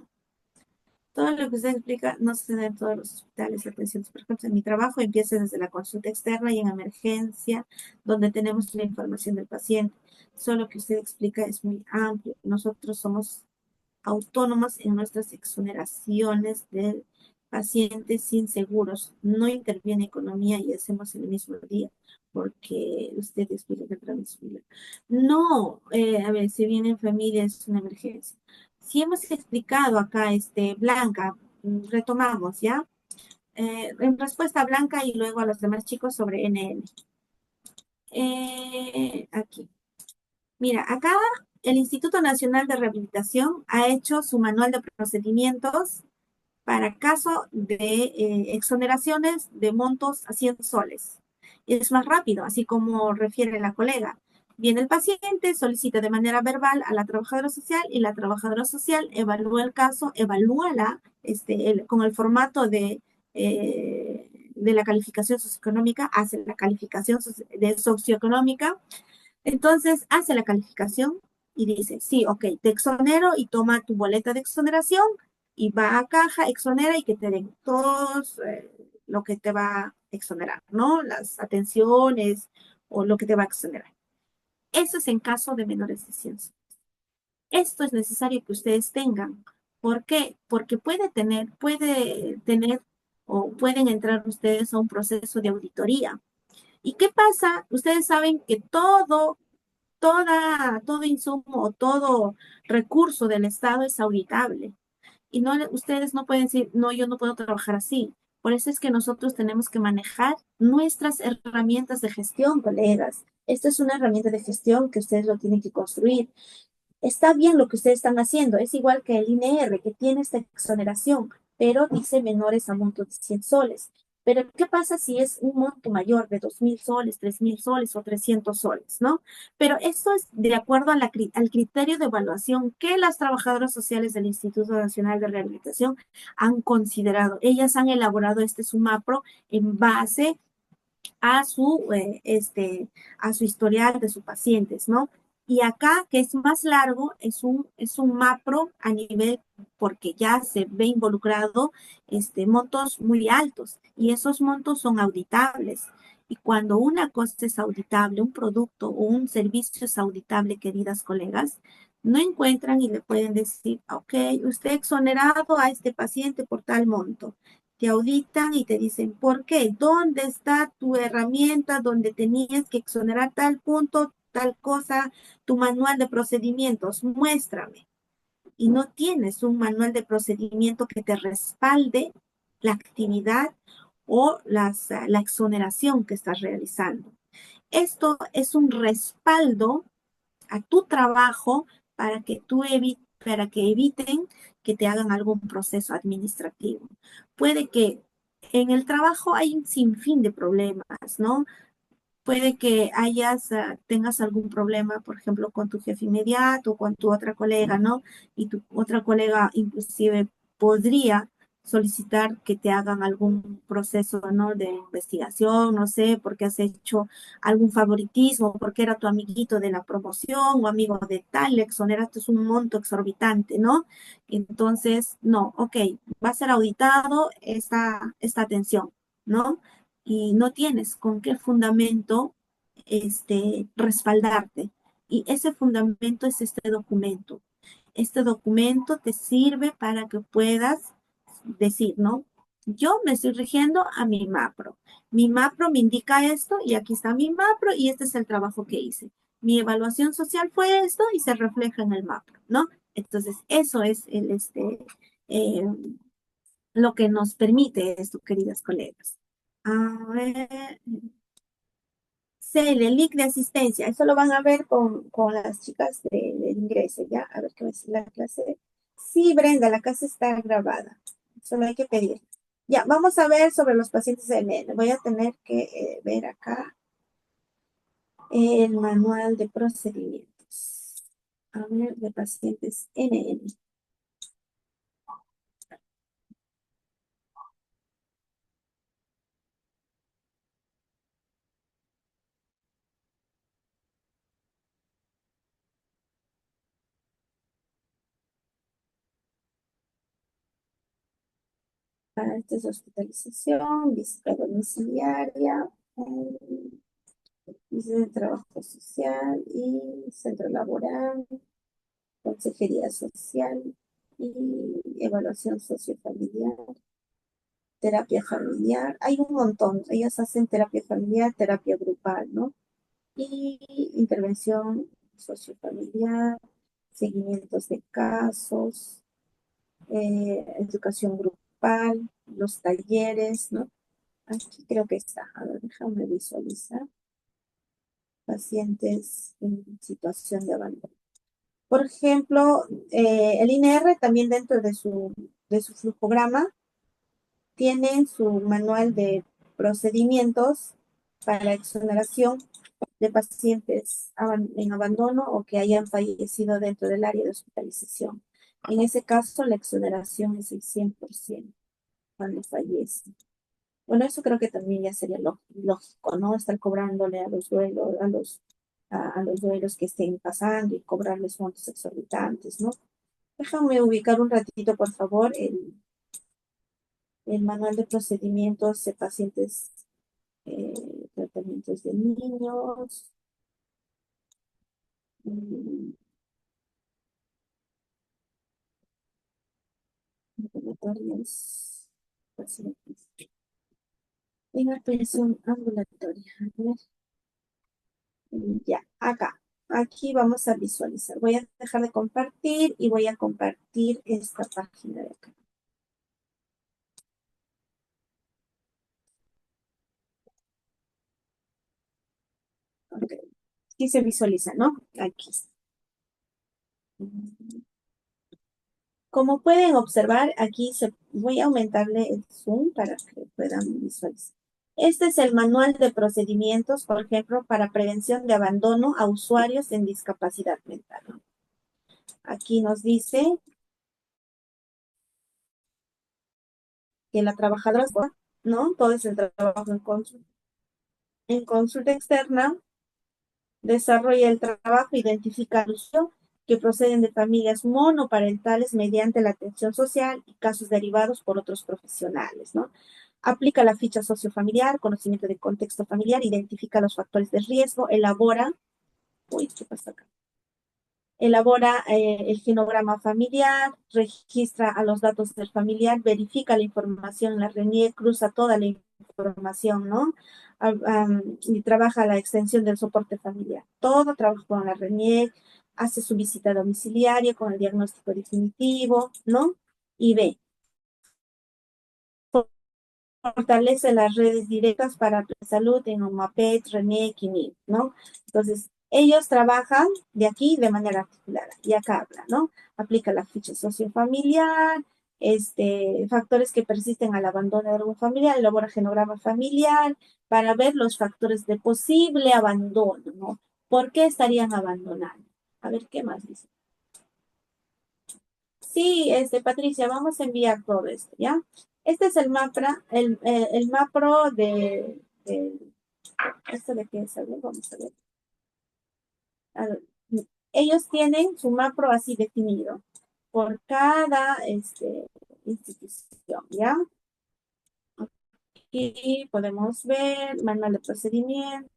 Todo lo que usted explica no se da en todos los hospitales de atención. Por ejemplo, en mi trabajo empieza desde la consulta externa y en emergencia, donde tenemos la información del paciente. Solo que usted explica es muy amplio. Nosotros somos autónomos en nuestras exoneraciones de pacientes sin seguros. No interviene economía y hacemos en el mismo día, porque usted explica que transfiere. No, a ver, si viene en familia es una emergencia. Si hemos explicado acá, Blanca, retomamos, ¿ya? En respuesta a Blanca y luego a los demás chicos sobre NN. Aquí. Mira, acá el Instituto Nacional de Rehabilitación ha hecho su manual de procedimientos para caso de exoneraciones de montos a 100 soles. Es más rápido, así como refiere la colega. Viene el paciente, solicita de manera verbal a la trabajadora social y la trabajadora social evalúa el caso, con el formato de la calificación socioeconómica, hace la calificación socioeconómica, entonces hace la calificación y dice, sí, ok, te exonero y toma tu boleta de exoneración y va a caja, exonera y que te den todos lo que te va a exonerar, ¿no? Las atenciones o lo que te va a exonerar. Eso es en caso de menores de 100. Esto es necesario que ustedes tengan. ¿Por qué? Porque puede tener o pueden entrar ustedes a un proceso de auditoría. ¿Y qué pasa? Ustedes saben que todo insumo o todo recurso del Estado es auditable. Y no, ustedes no pueden decir, no, yo no puedo trabajar así. Por eso es que nosotros tenemos que manejar nuestras herramientas de gestión, colegas. Esta es una herramienta de gestión que ustedes lo tienen que construir. Está bien lo que ustedes están haciendo, es igual que el INR que tiene esta exoneración, pero dice menores a monto de 100 soles. Pero ¿qué pasa si es un monto mayor de 2.000 soles, 3.000 soles o 300 soles, ¿no? Pero esto es de acuerdo a al criterio de evaluación que las trabajadoras sociales del Instituto Nacional de Rehabilitación han considerado. Ellas han elaborado este SUMAPRO en base a a su historial de sus pacientes, ¿no? Y acá, que es más largo, es un macro a nivel, porque ya se ve involucrado montos muy altos, y esos montos son auditables. Y cuando una cosa es auditable, un producto o un servicio es auditable, queridas colegas, no encuentran y le pueden decir, ok, usted exonerado a este paciente por tal monto, te auditan y te dicen, ¿por qué? ¿Dónde está tu herramienta donde tenías que exonerar tal punto, tal cosa, tu manual de procedimientos? Muéstrame. Y no tienes un manual de procedimiento que te respalde la actividad o la exoneración que estás realizando. Esto es un respaldo a tu trabajo para que eviten que te hagan algún proceso administrativo. Puede que en el trabajo hay un sinfín de problemas, ¿no? Puede que tengas algún problema, por ejemplo, con tu jefe inmediato, con tu otra colega, ¿no? Y tu otra colega inclusive podría solicitar que te hagan algún proceso, ¿no? De investigación, no sé, porque has hecho algún favoritismo, porque era tu amiguito de la promoción o amigo de tal, le exoneraste un monto exorbitante, ¿no? Entonces, no, ok, va a ser auditado esta atención, ¿no? Y no tienes con qué fundamento respaldarte. Y ese fundamento es este documento. Este documento te sirve para que puedas decir, ¿no? Yo me estoy rigiendo a mi MAPRO. Mi MAPRO me indica esto y aquí está mi MAPRO y este es el trabajo que hice. Mi evaluación social fue esto y se refleja en el MAPRO, ¿no? Entonces, eso es eh, lo que nos permite esto, queridas colegas. A ver, el link de asistencia, eso lo van a ver con las chicas del ingreso, ¿ya? A ver qué va a decir la clase. Sí, Brenda, la clase está grabada. Solo hay que pedir. Ya, vamos a ver sobre los pacientes NN. Voy a tener que ver acá el manual de procedimientos. A ver, de pacientes NN. Esta es hospitalización, visita domiciliaria, visita de trabajo social y centro laboral, consejería social y evaluación sociofamiliar, terapia familiar. Hay un montón. Ellas hacen terapia familiar, terapia grupal, ¿no? Y intervención sociofamiliar, seguimientos de casos, educación grupal, los talleres, ¿no? Aquí creo que está. A ver, déjame visualizar. Pacientes en situación de abandono. Por ejemplo, el INR también dentro de su flujograma tiene su manual de procedimientos para exoneración de pacientes en abandono o que hayan fallecido dentro del área de hospitalización. En ese caso, la exoneración es el 100% cuando fallece. Bueno, eso creo que también ya sería lógico, ¿no? Estar cobrándole a los duelos, a los duelos que estén pasando y cobrarles montos exorbitantes, ¿no? Déjame ubicar un ratito, por favor, el manual de procedimientos de pacientes, eh, tratamientos de niños, mm, ambulatorios, pacientes en atención ambulatoria. A ver, ya, acá. Aquí vamos a visualizar. Voy a dejar de compartir y voy a compartir esta página de acá. Ok. Aquí se visualiza, ¿no? Aquí. Como pueden observar, aquí voy a aumentarle el zoom para que puedan visualizar. Este es el manual de procedimientos, por ejemplo, para prevención de abandono a usuarios en discapacidad mental, ¿no? Aquí nos dice que la trabajadora, ¿no? Todo es el trabajo en consulta externa, desarrolla el trabajo, identifica al usuario que proceden de familias monoparentales mediante la atención social y casos derivados por otros profesionales, ¿no? Aplica la ficha sociofamiliar, conocimiento de contexto familiar, identifica los factores de riesgo, ¿qué pasa acá? Elabora el genograma familiar, registra a los datos del familiar, verifica la información en la RENIEC, cruza toda la información, ¿no? Y trabaja la extensión del soporte familiar. Todo trabaja con la RENIEC, hace su visita domiciliaria con el diagnóstico definitivo, ¿no? Y ve, fortalece las redes directas para la salud en OMAPET, RENIEC y MIP, ¿no? Entonces, ellos trabajan de aquí de manera articulada. Y acá habla, ¿no? Aplica la ficha sociofamiliar, factores que persisten al abandono de algún familiar, elabora genograma familiar para ver los factores de posible abandono, ¿no? ¿Por qué estarían abandonando? A ver, ¿qué más dice? Sí, Patricia, vamos a enviar todo esto, ¿ya? Este es el MAPRO ¿esto de qué es? A ver, vamos a ver. A ver, ellos tienen su MAPRO así definido por cada institución, ¿ya? Aquí podemos ver manual de procedimientos.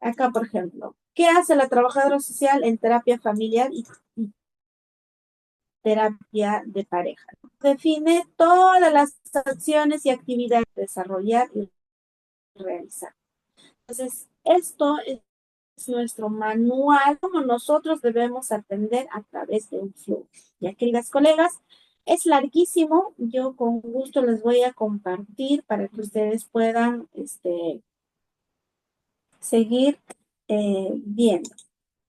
Acá, por ejemplo, ¿qué hace la trabajadora social en terapia familiar y terapia de pareja. Define todas las acciones y actividades que desarrollar y realizar. Entonces, esto es nuestro manual, como nosotros debemos atender a través de un flujo. Ya, queridas colegas, es larguísimo. Yo con gusto les voy a compartir para que ustedes puedan seguir viendo.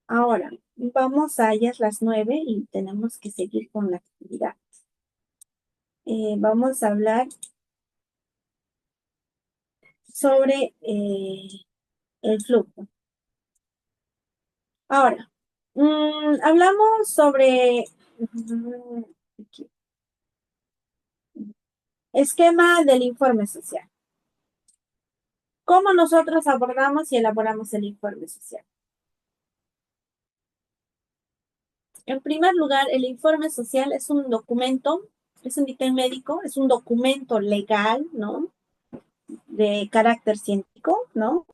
Ahora, vamos a ellas las 9 y tenemos que seguir con la actividad. Vamos a hablar sobre el flujo. Ahora, hablamos sobre aquí, esquema del informe social. ¿Cómo nosotros abordamos y elaboramos el informe social? En primer lugar, el informe social es un documento, es un dictamen médico, es un documento legal, ¿no? De carácter científico, ¿no?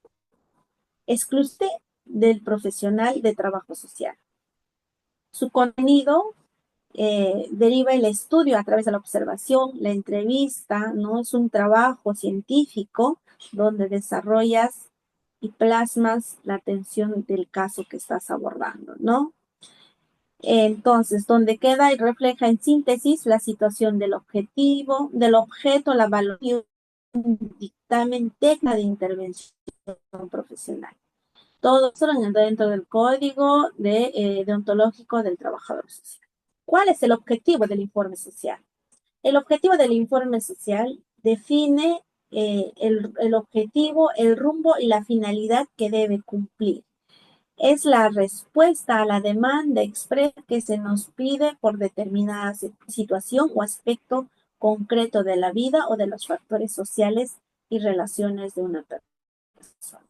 Exclusivo del profesional de trabajo social. Su contenido deriva el estudio a través de la observación, la entrevista, ¿no? Es un trabajo científico donde desarrollas y plasmas la atención del caso que estás abordando, ¿no? Entonces, donde queda y refleja en síntesis la situación del objetivo, del objeto, la valoración, dictamen, técnica de intervención profesional. Todo eso dentro del código deontológico del trabajador social. ¿Cuál es el objetivo del informe social? El objetivo del informe social define el objetivo, el rumbo y la finalidad que debe cumplir. Es la respuesta a la demanda expresa que se nos pide por determinada situación o aspecto concreto de la vida o de los factores sociales y relaciones de una persona.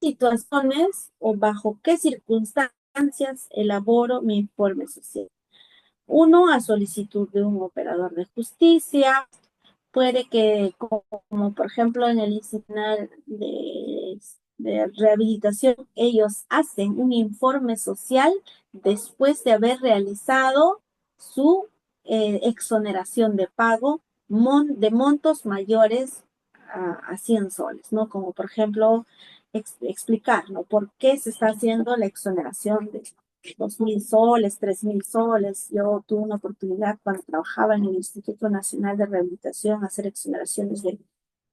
Situaciones o bajo qué circunstancias elaboro mi informe social. Uno, a solicitud de un operador de justicia. Puede que, como por ejemplo en el Instituto de Rehabilitación, ellos hacen un informe social después de haber realizado su exoneración de pago de montos mayores a 100 soles, ¿no? Como por ejemplo explicar, ¿no? ¿Por qué se está haciendo la exoneración de 2.000 soles, 3.000 soles? Yo tuve una oportunidad cuando trabajaba en el Instituto Nacional de Rehabilitación hacer exoneraciones de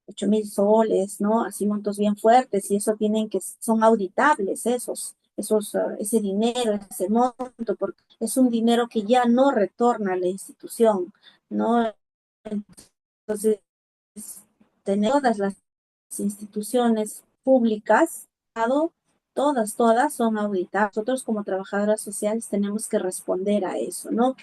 8.000 soles, ¿no? Así montos bien fuertes, y eso son auditables ese dinero, ese monto, porque es un dinero que ya no retorna a la institución, ¿no? Entonces, tener todas las instituciones públicas, todas son auditadas. Nosotros como trabajadoras sociales tenemos que responder a eso, ¿no?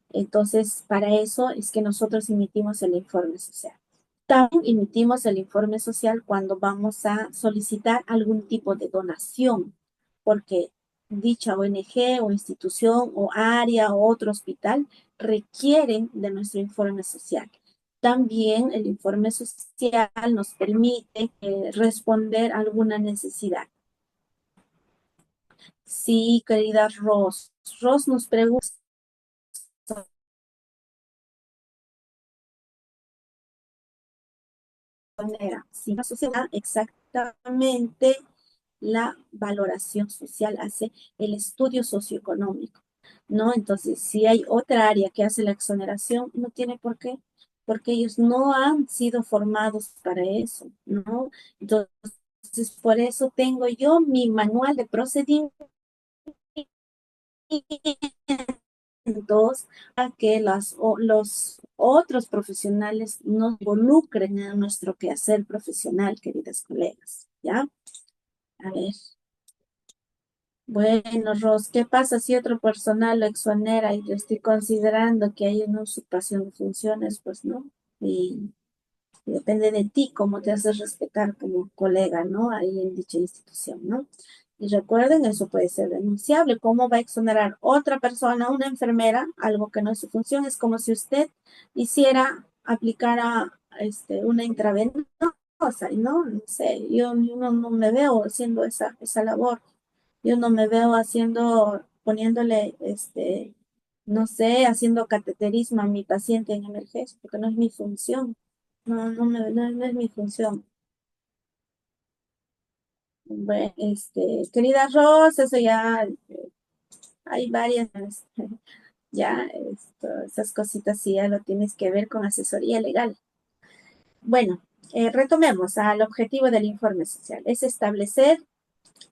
Entonces, para eso es que nosotros emitimos el informe social. También emitimos el informe social cuando vamos a solicitar algún tipo de donación, porque dicha ONG o institución o área o otro hospital requieren de nuestro informe social. También el informe social nos permite responder a alguna necesidad. Sí, querida Ros. Ros nos pregunta si la sociedad exactamente la valoración social hace el estudio socioeconómico, ¿no? Entonces, si hay otra área que hace la exoneración, no tiene por qué, porque ellos no han sido formados para eso, ¿no? Entonces, por eso tengo yo mi manual de procedimientos a que los otros profesionales nos involucren en nuestro quehacer profesional, queridas colegas, ¿ya? A ver. Bueno, Ros, ¿qué pasa si otro personal lo exonera y yo estoy considerando que hay una usurpación de funciones? Pues no. Y depende de ti cómo te haces respetar como colega, ¿no? Ahí en dicha institución, ¿no? Y recuerden, eso puede ser denunciable. ¿Cómo va a exonerar otra persona, una enfermera, algo que no es su función? Es como si usted hiciera, aplicara una intravenosa, y no sé, yo no me veo haciendo esa labor. Yo no me veo poniéndole no sé, haciendo cateterismo a mi paciente en emergencia, porque no es mi función. No es mi función. Bueno, querida Rosa, eso ya hay varias, ya, esas cositas sí ya lo tienes que ver con asesoría legal. Bueno, retomemos al objetivo del informe social. Es establecer,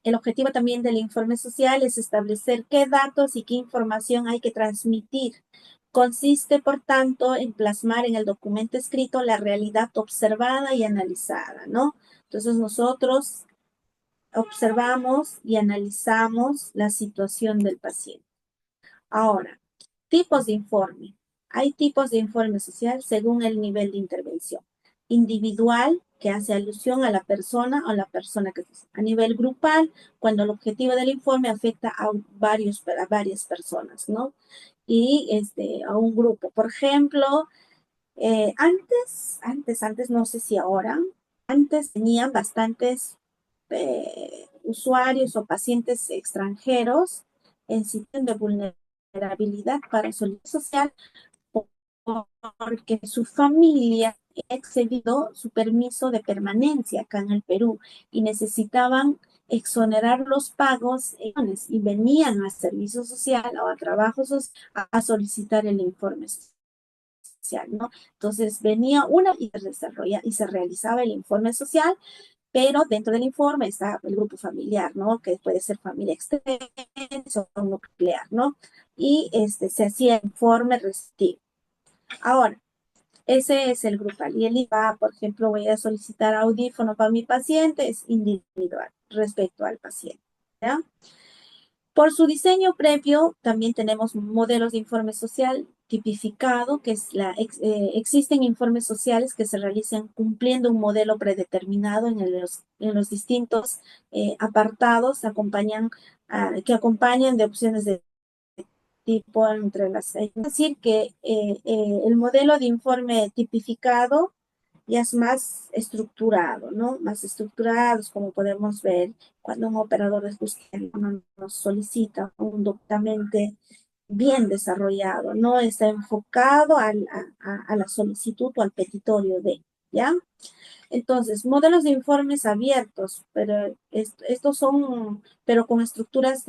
el objetivo también del informe social es establecer qué datos y qué información hay que transmitir. Consiste, por tanto, en plasmar en el documento escrito la realidad observada y analizada, ¿no? Entonces nosotros observamos y analizamos la situación del paciente. Ahora, tipos de informe. Hay tipos de informe social según el nivel de intervención. Individual, que hace alusión a la persona o la persona que es. A nivel grupal, cuando el objetivo del informe afecta a varias personas, ¿no? Y a un grupo. Por ejemplo, antes, no sé si ahora, antes tenían bastantes usuarios o pacientes extranjeros en situación de vulnerabilidad para solicitud social porque su familia ha excedido su permiso de permanencia acá en el Perú y necesitaban exonerar los pagos y venían a servicio social o a trabajo social a solicitar el informe social, ¿no? Entonces venía una y se desarrolla y se realizaba el informe social, pero dentro del informe está el grupo familiar, ¿no? Que puede ser familia extensa o nuclear, ¿no? Y se hacía informe receptivo. Ahora, ese es el grupal. Y el IVA, por ejemplo, voy a solicitar audífono para mi paciente, es individual respecto al paciente, ¿ya? Por su diseño previo, también tenemos modelos de informe social tipificado, que es existen informes sociales que se realizan cumpliendo un modelo predeterminado en los distintos apartados, que acompañan de opciones de tipo entre las. Es decir, que el modelo de informe tipificado ya es más estructurado, ¿no? Más estructurados, como podemos ver cuando un operador de justicia nos solicita un documento bien desarrollado, ¿no? Está enfocado a la solicitud o al petitorio de, ¿ya? Entonces, modelos de informes abiertos, pero estos son, pero con estructuras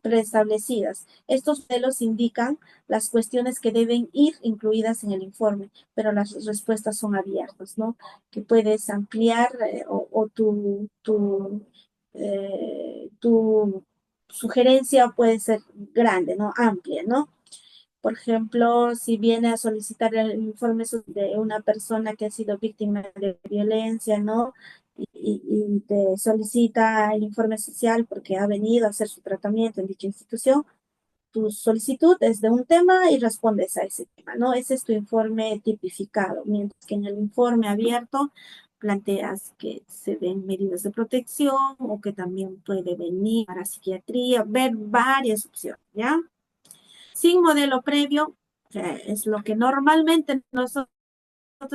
preestablecidas. Estos modelos indican las cuestiones que deben ir incluidas en el informe, pero las respuestas son abiertas, ¿no? Que puedes ampliar o tu sugerencia puede ser grande, ¿no? Amplia, ¿no? Por ejemplo, si viene a solicitar el informe de una persona que ha sido víctima de violencia, ¿no? Y te solicita el informe social porque ha venido a hacer su tratamiento en dicha institución, tu solicitud es de un tema y respondes a ese tema, ¿no? Ese es tu informe tipificado, mientras que en el informe abierto planteas que se den medidas de protección o que también puede venir para psiquiatría, ver varias opciones, ¿ya? Sin modelo previo, es lo que normalmente nosotros,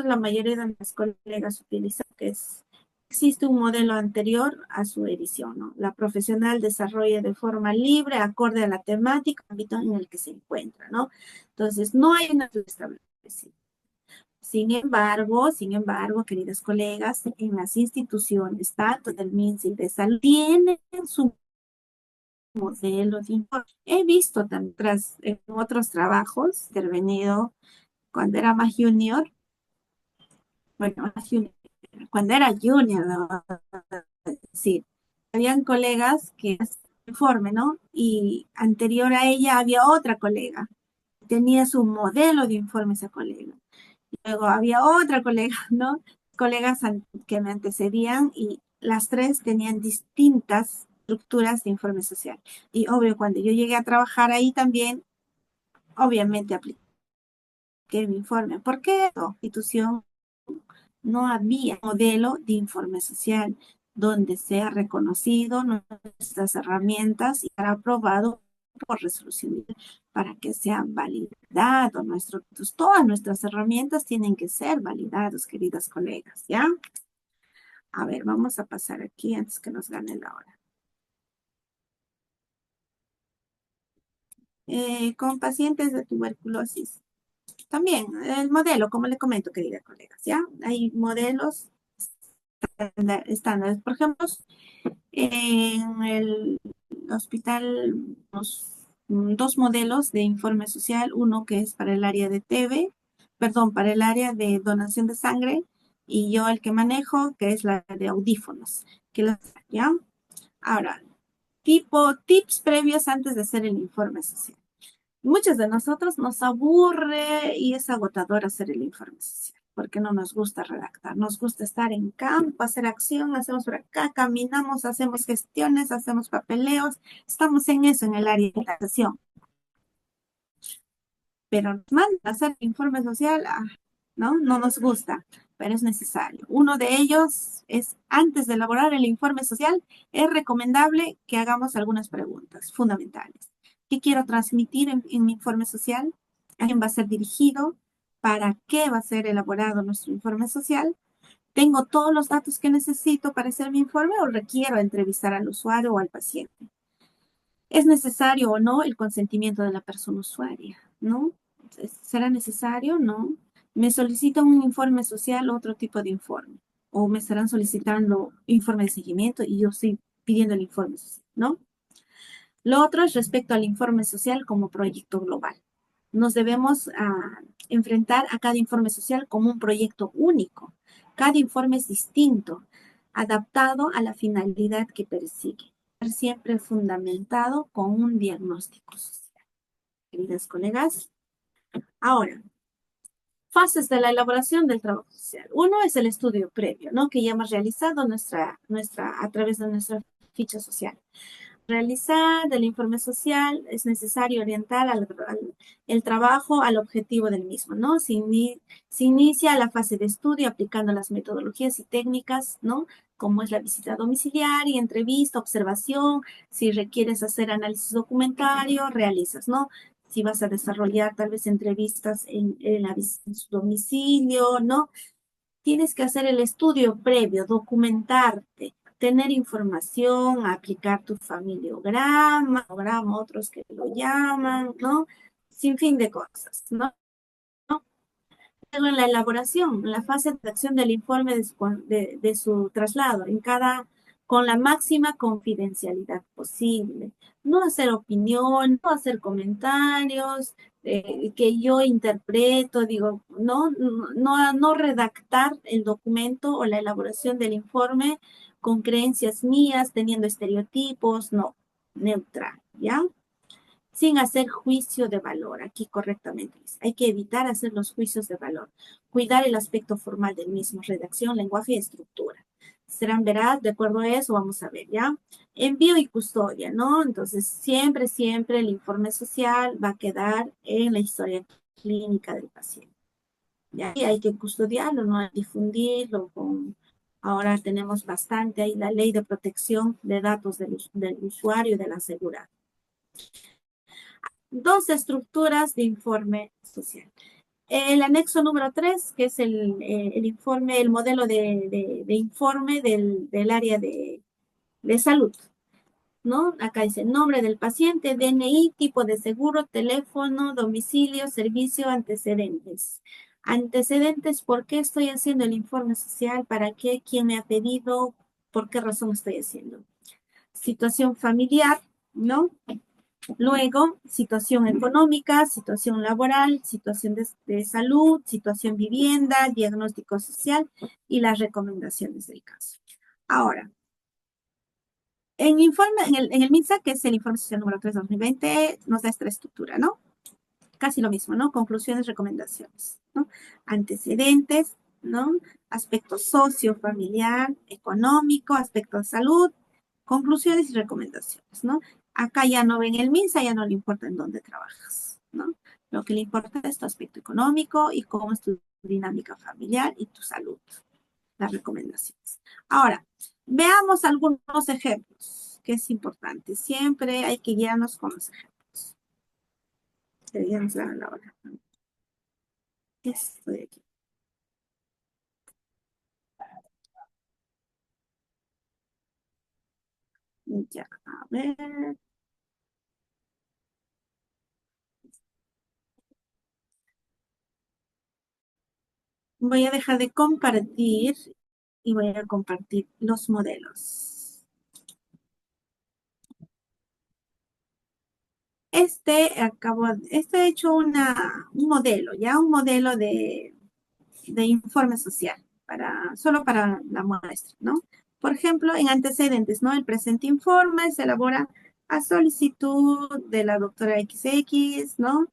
la mayoría de mis colegas utilizan, que existe un modelo anterior a su edición, ¿no? La profesional desarrolla de forma libre, acorde a la temática, ámbito en el que se encuentra, ¿no? Entonces, no hay una establecida. Sin embargo, queridas colegas, en las instituciones, tanto del MINSA y de salud, tienen su modelo de informe. He visto también en otros trabajos, intervenido cuando era más junior, bueno, más junior, cuando era junior, ¿no? Sí, habían colegas que hacían informe, ¿no? Y anterior a ella había otra colega, tenía su modelo de informe esa colega. Y luego había otra colega, ¿no? Colegas que me antecedían y las tres tenían distintas estructuras de informe social. Y obvio, cuando yo llegué a trabajar ahí también, obviamente apliqué mi informe. ¿Por qué? La institución no había modelo de informe social donde sea reconocido nuestras herramientas y sea aprobado por resolución para que sean validados todas nuestras herramientas tienen que ser validadas, queridas colegas, ¿ya? A ver, vamos a pasar aquí antes que nos gane la hora. con pacientes de tuberculosis. También el modelo, como le comento, querida colegas, ¿ya? Hay modelos estándares. Por ejemplo, en el hospital, dos modelos de informe social, uno que es para el área de TB, perdón, para el área de donación de sangre, y yo el que manejo, que es la de audífonos, ¿ya? Ahora, tips previos antes de hacer el informe social. Muchos de nosotros nos aburre y es agotador hacer el informe social, porque no nos gusta redactar, nos gusta estar en campo, hacer acción, hacemos por acá, caminamos, hacemos gestiones, hacemos papeleos, estamos en eso, en el área de la sesión. Pero nos mandan a hacer el informe social, ¿no? No nos gusta, pero es necesario. Uno de ellos es, antes de elaborar el informe social, es recomendable que hagamos algunas preguntas fundamentales. ¿Qué quiero transmitir en mi informe social? ¿A quién va a ser dirigido? ¿Para qué va a ser elaborado nuestro informe social? ¿Tengo todos los datos que necesito para hacer mi informe o requiero entrevistar al usuario o al paciente? ¿Es necesario o no el consentimiento de la persona usuaria? ¿No? ¿Será necesario? No. ¿Me solicitan un informe social o otro tipo de informe? ¿O me estarán solicitando informe de seguimiento y yo estoy pidiendo el informe social? ¿No? Lo otro es respecto al informe social como proyecto global. Nos debemos enfrentar a cada informe social como un proyecto único. Cada informe es distinto, adaptado a la finalidad que persigue, siempre fundamentado con un diagnóstico social. Queridas colegas, ahora, fases de la elaboración del trabajo social. Uno es el estudio previo, ¿no? Que ya hemos realizado a través de nuestra ficha social. Realizar del informe social es necesario orientar el trabajo al objetivo del mismo, ¿no? Se inicia la fase de estudio aplicando las metodologías y técnicas, ¿no? Como es la visita domiciliaria, entrevista, observación. Si requieres hacer análisis documentario, realizas, ¿no? Si vas a desarrollar tal vez entrevistas en su domicilio, ¿no? Tienes que hacer el estudio previo, documentarte, tener información, aplicar tu familiograma, otros que lo llaman, ¿no? Sin fin de cosas, ¿no? Luego en la elaboración, en la fase de acción del informe de su traslado, con la máxima confidencialidad posible. No hacer opinión, no hacer comentarios que yo interpreto, digo, no redactar el documento o la elaboración del informe con creencias mías, teniendo estereotipos, no, neutral, ¿ya? Sin hacer juicio de valor, aquí correctamente. Hay que evitar hacer los juicios de valor, cuidar el aspecto formal del mismo, redacción, lenguaje y estructura. Serán veraz, de acuerdo a eso, vamos a ver, ¿ya? Envío y custodia, ¿no? Entonces, siempre el informe social va a quedar en la historia clínica del paciente. ¿Ya? Y hay que custodiarlo, no hay que difundirlo. Ahora tenemos bastante ahí la ley de protección de datos del usuario y del asegurado. Dos estructuras de informe social. El anexo número 3, que es el informe, el modelo de informe del área de salud, ¿no? Acá dice nombre del paciente, DNI, tipo de seguro, teléfono, domicilio, servicio, antecedentes. Antecedentes, ¿por qué estoy haciendo el informe social? ¿Para qué? ¿Quién me ha pedido? ¿Por qué razón estoy haciendo? Situación familiar, ¿no? Luego, situación económica, situación laboral, situación de salud, situación vivienda, diagnóstico social y las recomendaciones del caso. Ahora, en el MINSA, que es el informe social número 3 de 2020, nos da esta estructura, ¿no? Casi lo mismo, ¿no? Conclusiones, recomendaciones, ¿no? Antecedentes, ¿no? Aspecto socio, familiar, económico, aspecto de salud, conclusiones y recomendaciones, ¿no? Acá ya no ven el MINSA, ya no le importa en dónde trabajas, ¿no? Lo que le importa es tu aspecto económico y cómo es tu dinámica familiar y tu salud, las recomendaciones. Ahora, veamos algunos ejemplos, que es importante. Siempre hay que guiarnos con los ejemplos. Deberíamos dar la hora. Estoy aquí. Ya, a ver. Voy a dejar de compartir y voy a compartir los modelos. Este he hecho un modelo, ya un modelo de informe social, solo para la muestra, ¿no? Por ejemplo, en antecedentes, ¿no? El presente informe se elabora a solicitud de la doctora XX, ¿no?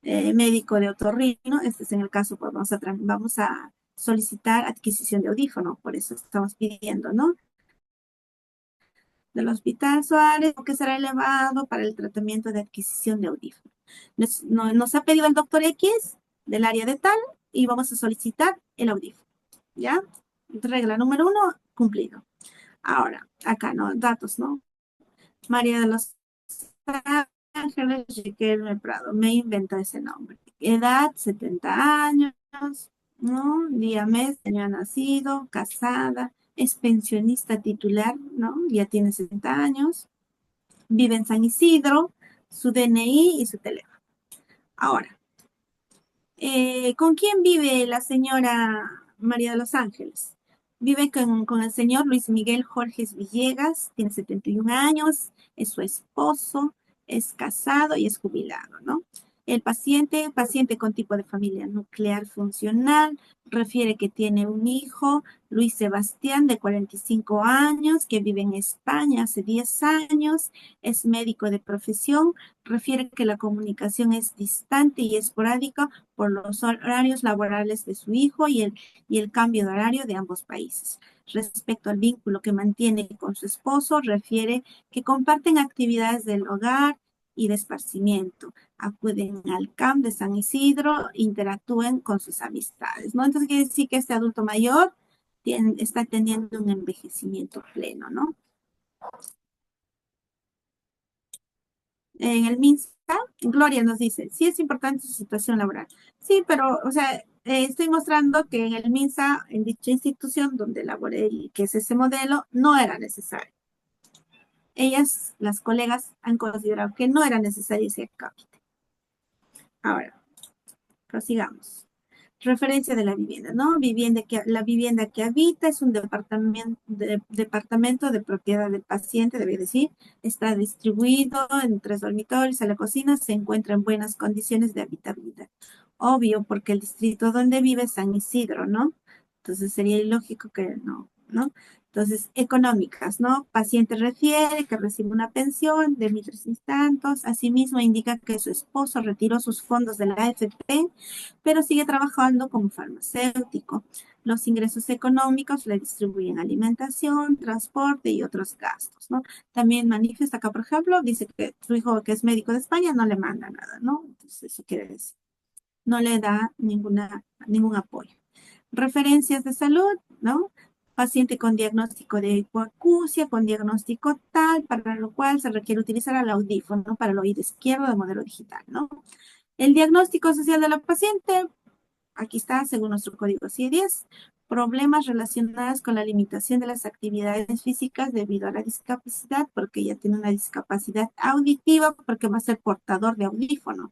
Médico de otorrino, este es en el caso, pues vamos a solicitar adquisición de audífono, por eso estamos pidiendo, ¿no? Del Hospital Suárez, que será elevado para el tratamiento de adquisición de audífono. Nos ha pedido el doctor X del área de tal y vamos a solicitar el audífono, ¿ya? Regla número 1, cumplido. Ahora, acá, ¿no? Datos, ¿no? María de los Ángeles Riquelme Prado, me invento ese nombre. Edad, 70 años, ¿no? Día, mes, año ha nacido, casada, es pensionista titular, ¿no? Ya tiene 60 años, vive en San Isidro, su DNI y su teléfono. Ahora, ¿con quién vive la señora María de los Ángeles? Vive con el señor Luis Miguel Jorges Villegas, tiene 71 años, es su esposo, es casado y es jubilado, ¿no? El paciente con tipo de familia nuclear funcional, refiere que tiene un hijo, Luis Sebastián, de 45 años, que vive en España hace 10 años, es médico de profesión, refiere que la comunicación es distante y esporádica por los horarios laborales de su hijo y el cambio de horario de ambos países. Respecto al vínculo que mantiene con su esposo, refiere que comparten actividades del hogar y de esparcimiento. Acuden al CAM de San Isidro, interactúen con sus amistades, ¿no? Entonces quiere decir que este adulto mayor está teniendo un envejecimiento pleno, ¿no? En el MINSA, Gloria nos dice, sí es importante su situación laboral. Sí, pero, o sea, estoy mostrando que en el MINSA, en dicha institución donde laboré y que es ese modelo, no era necesario. Ellas, las colegas, han considerado que no era necesario ese capítulo. Ahora, prosigamos. Referencia de la vivienda, ¿no? La vivienda que habita es un departamento de propiedad del paciente, debe decir, está distribuido en 3 dormitorios, a la cocina, se encuentra en buenas condiciones de habitabilidad. Obvio, porque el distrito donde vive es San Isidro, ¿no? Entonces sería ilógico que no, ¿no? Entonces, económicas, ¿no? Paciente refiere que recibe una pensión de 1.300 tantos, asimismo indica que su esposo retiró sus fondos de la AFP, pero sigue trabajando como farmacéutico. Los ingresos económicos le distribuyen alimentación, transporte y otros gastos, ¿no? También manifiesta acá, por ejemplo, dice que su hijo que es médico de España no le manda nada, ¿no? Entonces eso quiere decir, no le da ningún apoyo. Referencias de salud, ¿no? Paciente con diagnóstico de hipoacusia, con diagnóstico tal, para lo cual se requiere utilizar el audífono para el oído izquierdo de modelo digital, ¿no? El diagnóstico social de la paciente, aquí está, según nuestro código CIE-10, problemas relacionados con la limitación de las actividades físicas debido a la discapacidad, porque ella tiene una discapacidad auditiva, porque va a ser portador de audífono.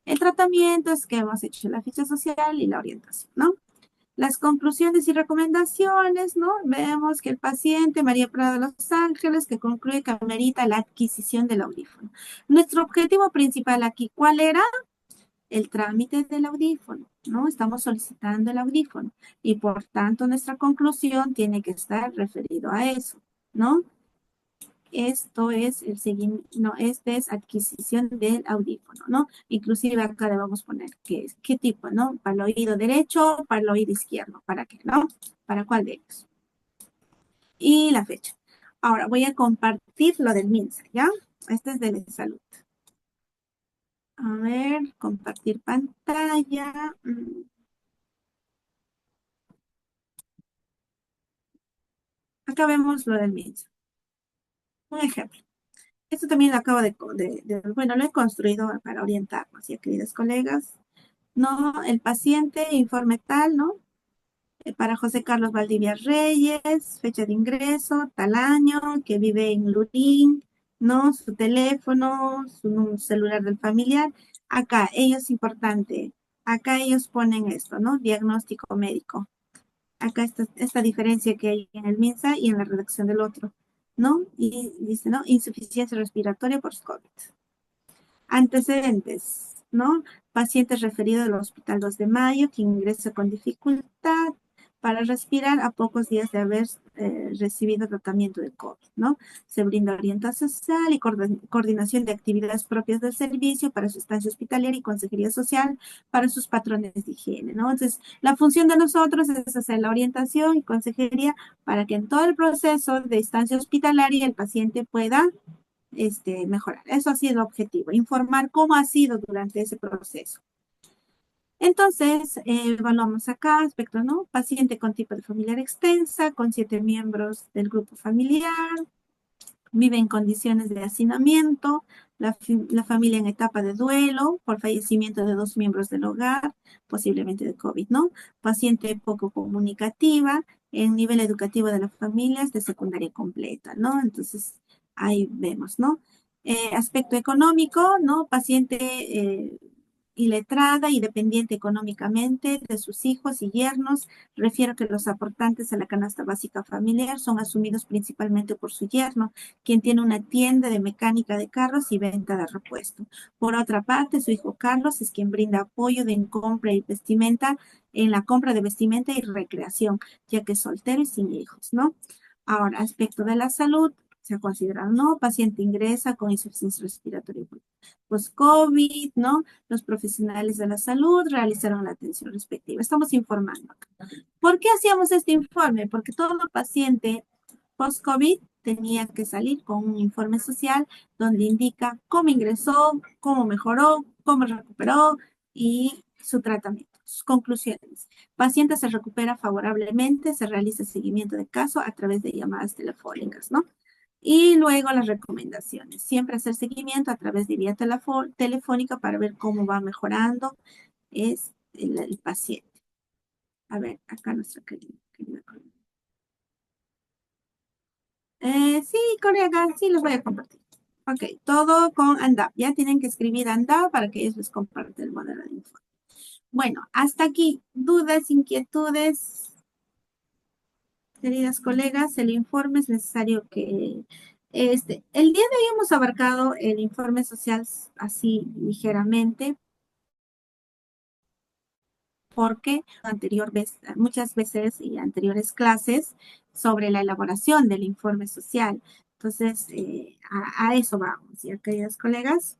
El tratamiento es que hemos hecho la ficha social y la orientación, ¿no? Las conclusiones y recomendaciones, ¿no? Vemos que el paciente, María Prada de Los Ángeles, que concluye que amerita la adquisición del audífono. Nuestro objetivo principal aquí, ¿cuál era? El trámite del audífono, ¿no? Estamos solicitando el audífono y por tanto nuestra conclusión tiene que estar referido a eso, ¿no? Esto es el seguimiento, no, este es adquisición del audífono, ¿no? Inclusive acá le vamos a poner qué tipo, ¿no? Para el oído derecho, para el oído izquierdo, ¿para qué, no? ¿Para cuál de ellos? Y la fecha. Ahora voy a compartir lo del MINSA, ¿ya? Este es de salud. A ver, compartir pantalla. Acá vemos lo del MINSA. Un ejemplo. Esto también lo acabo bueno, lo he construido para orientarnos, ya queridos colegas. No, el paciente, informe tal, ¿no? Para José Carlos Valdivia Reyes, fecha de ingreso, tal año, que vive en Lurín, ¿no? Su teléfono, su celular del familiar. Acá, ello es importante. acá ellos ponen esto, ¿no? Diagnóstico médico. Acá está esta diferencia que hay en el MINSA y en la redacción del otro, ¿no? Y dice, ¿no? Insuficiencia respiratoria por COVID. Antecedentes, ¿no? Paciente referido al Hospital 2 de Mayo, que ingresa con dificultad para respirar a pocos días de haber recibido tratamiento de COVID, ¿no? Se brinda orientación social y coordinación de actividades propias del servicio para su estancia hospitalaria y consejería social para sus patrones de higiene, ¿no? Entonces, la función de nosotros es hacer la orientación y consejería para que en todo el proceso de estancia hospitalaria el paciente pueda mejorar. Eso ha sido el objetivo, informar cómo ha sido durante ese proceso. Entonces, evaluamos acá aspectos, ¿no? Paciente con tipo de familiar extensa, con 7 miembros del grupo familiar, vive en condiciones de hacinamiento, la familia en etapa de duelo por fallecimiento de 2 miembros del hogar, posiblemente de COVID, ¿no? Paciente poco comunicativa, en nivel educativo de la familia es de secundaria completa, ¿no? Entonces, ahí vemos, ¿no? Aspecto económico, ¿no? Paciente iletrada y dependiente económicamente de sus hijos y yernos. Refiero que los aportantes a la canasta básica familiar son asumidos principalmente por su yerno, quien tiene una tienda de mecánica de carros y venta de repuesto. Por otra parte, su hijo Carlos es quien brinda apoyo en compra y vestimenta, en la compra de vestimenta y recreación, ya que es soltero y sin hijos, ¿no? Ahora, aspecto de la salud, se ha considerado, ¿no? Paciente ingresa con insuficiencia respiratoria post-COVID, ¿no? Los profesionales de la salud realizaron la atención respectiva. Estamos informando acá. ¿Por qué hacíamos este informe? Porque todo paciente post-COVID tenía que salir con un informe social donde indica cómo ingresó, cómo mejoró, cómo recuperó y su tratamiento. Sus conclusiones. Paciente se recupera favorablemente, se realiza seguimiento de caso a través de llamadas telefónicas, ¿no? Y luego las recomendaciones. Siempre hacer seguimiento a través de vía telefónica para ver cómo va mejorando el paciente. A ver, acá nuestra querida colega. Sí, colega, sí los voy a compartir. Ok, todo con ANDAP. Ya tienen que escribir ANDAP para que ellos les compartan el modelo de informe. Bueno, hasta aquí. ¿Dudas, inquietudes? Queridas colegas, el informe es necesario que el día de hoy hemos abarcado el informe social así ligeramente, porque muchas veces y anteriores clases sobre la elaboración del informe social. Entonces, a eso vamos, ¿ya, queridas colegas?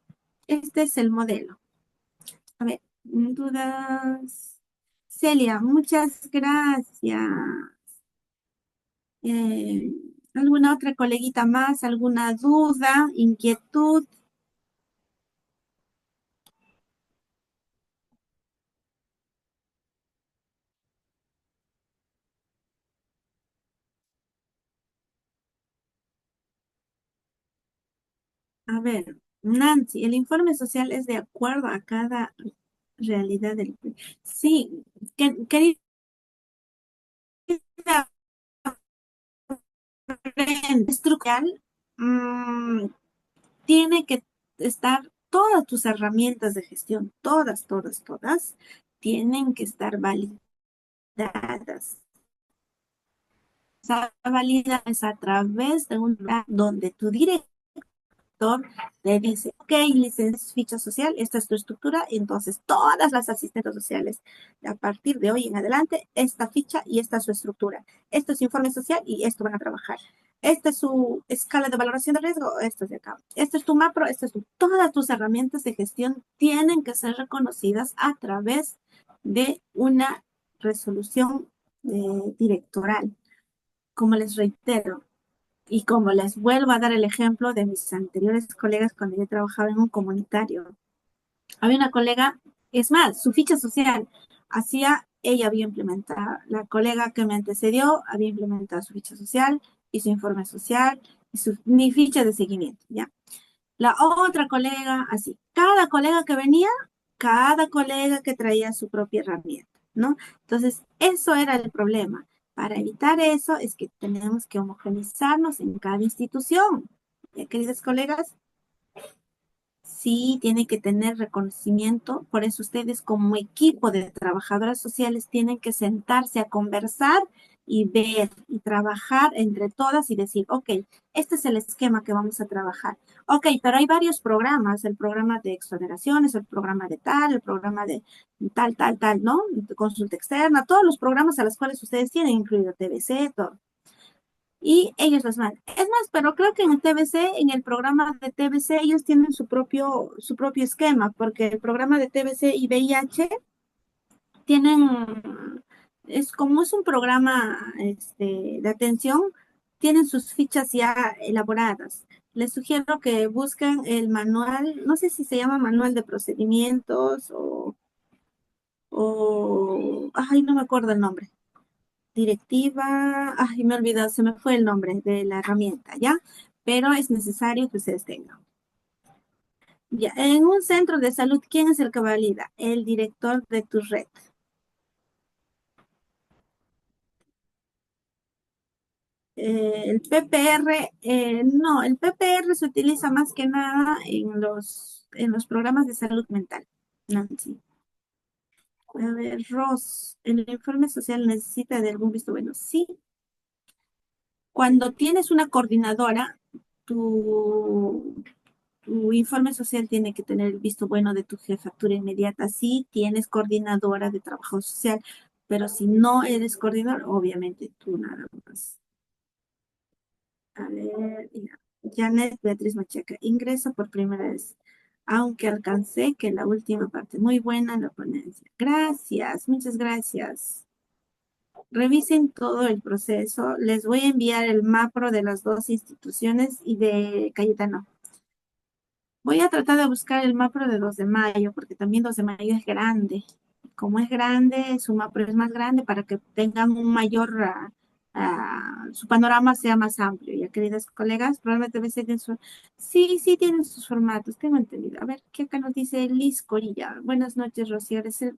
Este es el modelo. A ver, dudas. Celia, muchas gracias. Eh, ¿Alguna otra coleguita más? ¿Alguna duda, inquietud? A ver, Nancy, el informe social es de acuerdo a cada realidad del... Sí, querida, estructural, tiene que estar todas tus herramientas de gestión, todas, tienen que estar validadas. Esa validad es a través de un lugar donde tu director te dice, ok, licencia, ficha social, esta es tu estructura, entonces todas las asistentes sociales, a partir de hoy en adelante, esta ficha y esta es su estructura. Esto es su informe social y esto van a trabajar. Esta es su escala de valoración de riesgo, esto es de acá. Este es tu macro, todas tus herramientas de gestión tienen que ser reconocidas a través de una resolución directoral. Como les reitero, y como les vuelvo a dar el ejemplo de mis anteriores colegas cuando yo trabajaba en un comunitario. Había una colega, es más, su ficha social ella había implementado, la colega que me antecedió había implementado su ficha social y su informe social y mi ficha de seguimiento, ¿ya? La otra colega, así. Cada colega que venía, cada colega que traía su propia herramienta, ¿no? Entonces, eso era el problema. Para evitar eso es que tenemos que homogeneizarnos en cada institución. Queridos colegas, Sí, tienen que tener reconocimiento, por eso ustedes como equipo de trabajadoras sociales tienen que sentarse a conversar y ver y trabajar entre todas y decir, ok, este es el esquema que vamos a trabajar. Ok, pero hay varios programas, el programa de exoneraciones, el programa de tal, el programa de tal, tal, tal, ¿no? Consulta externa, todos los programas a los cuales ustedes tienen, incluido TBC, todo y ellos los mandan. Es más, pero creo que en TBC, en el programa de TBC, ellos tienen su propio esquema, porque el programa de TBC y VIH tienen, es como es un programa de atención, tienen sus fichas ya elaboradas. Les sugiero que busquen el manual, no sé si se llama manual de procedimientos ay, no me acuerdo el nombre directiva, ay, me he olvidado, se me fue el nombre de la herramienta, ¿ya? Pero es necesario que ustedes tengan. Ya, en un centro de salud, ¿quién es el que valida? El director de tu red. El PPR, no, el PPR se utiliza más que nada en los programas de salud mental. Nancy. A ver, Ross, ¿el informe social necesita de algún visto bueno? Sí. Cuando tienes una coordinadora, tu tu informe social tiene que tener el visto bueno de tu jefatura inmediata. Si tienes coordinadora de trabajo social, pero si no eres coordinador, obviamente tú nada más. A ver, ya. Janet Beatriz Machaca, ingreso por primera vez, aunque alcancé que la última parte, muy buena la ponencia. Gracias, muchas gracias. Revisen todo el proceso. Les voy a enviar el mapro de las dos instituciones y de Cayetano. Voy a tratar de buscar el mapro de 2 de mayo, porque también 2 de mayo es grande. Como es grande, su mapro es más grande para que tengan un mayor, su panorama sea más amplio. Ya, queridas colegas, probablemente debe ser sí, sí tienen sus formatos, tengo entendido. A ver, ¿qué acá nos dice Liz Corilla? Buenas noches, Rocío. Agradecer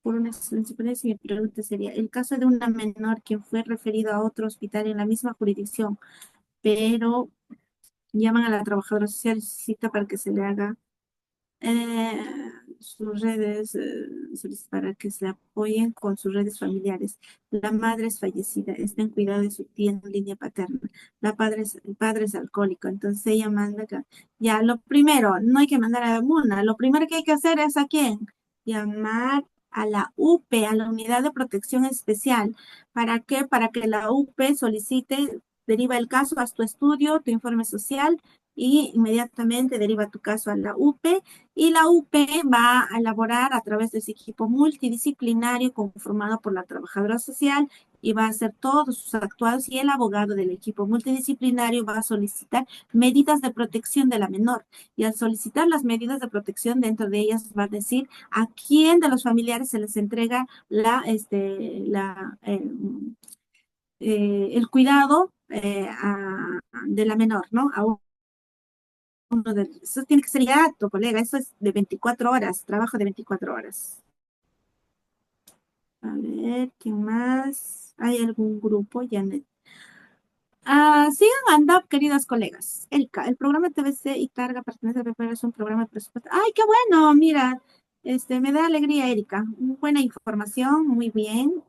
por una excelente ponencia. Mi pregunta sería, el caso de una menor quien fue referido a otro hospital en la misma jurisdicción, pero llaman a la trabajadora social y cita para que se le haga eh, sus redes, para que se apoyen con sus redes familiares. La madre es fallecida, está en cuidado de su tía en línea paterna. El padre es alcohólico, entonces ella manda acá. Ya, lo primero, no hay que mandar a la MUNA, lo primero que hay que hacer es ¿a quién? Llamar a la UPE, a la Unidad de Protección Especial. ¿Para qué? Para que la UPE solicite, deriva el caso, haz tu estudio, tu informe social y inmediatamente deriva tu caso a la UPE y la UP va a elaborar a través de ese equipo multidisciplinario conformado por la trabajadora social y va a hacer todos sus actuados y el abogado del equipo multidisciplinario va a solicitar medidas de protección de la menor. Y al solicitar las medidas de protección, dentro de ellas va a decir a quién de los familiares se les entrega el cuidado de la menor, ¿no? Eso tiene que ser inmediato, colega, eso es de 24 horas, trabajo de 24 horas. A ver, ¿quién más? ¿Hay algún grupo? Janet. Sigan ANDAP, queridas colegas. El programa TVC y Carga pertenece a PPR, es un programa de presupuesto. ¡Ay, qué bueno! Mira, me da alegría, Erika. Buena información, muy bien.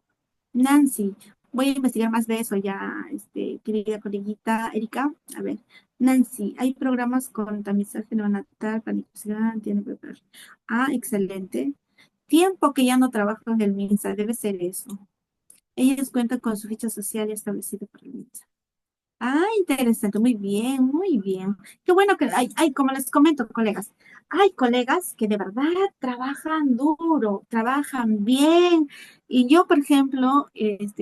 Nancy, voy a investigar más de eso ya, querida coleguita Erika. A ver, Nancy, hay programas con tamizaje neonatal, planificación, tiene PPR. Excelente. Tiempo que ya no trabajo en el MINSA, debe ser eso. Ellos cuentan con su ficha social ya establecida por el MINSA. Interesante, muy bien, muy bien. Qué bueno que como les comento, colegas, hay colegas que de verdad trabajan duro, trabajan bien. Y yo, por ejemplo,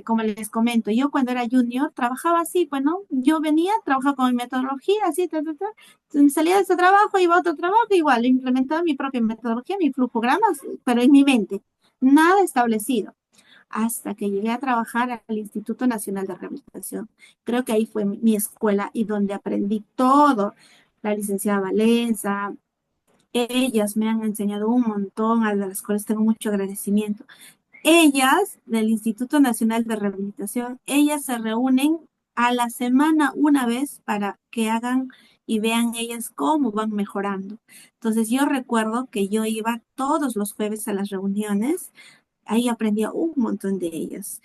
como les comento, yo cuando era junior trabajaba así, bueno, yo venía, trabajaba con mi metodología, así, salía de ese trabajo, iba a otro trabajo, igual, implementaba mi propia metodología, mi flujogramas, pero en mi mente, nada establecido hasta que llegué a trabajar al Instituto Nacional de Rehabilitación. Creo que ahí fue mi escuela y donde aprendí todo. La licenciada Valenza, ellas me han enseñado un montón, a las cuales tengo mucho agradecimiento. Ellas, del Instituto Nacional de Rehabilitación, ellas se reúnen a la semana una vez para que hagan y vean ellas cómo van mejorando. Entonces yo recuerdo que yo iba todos los jueves a las reuniones. Ahí aprendía un montón de ellas,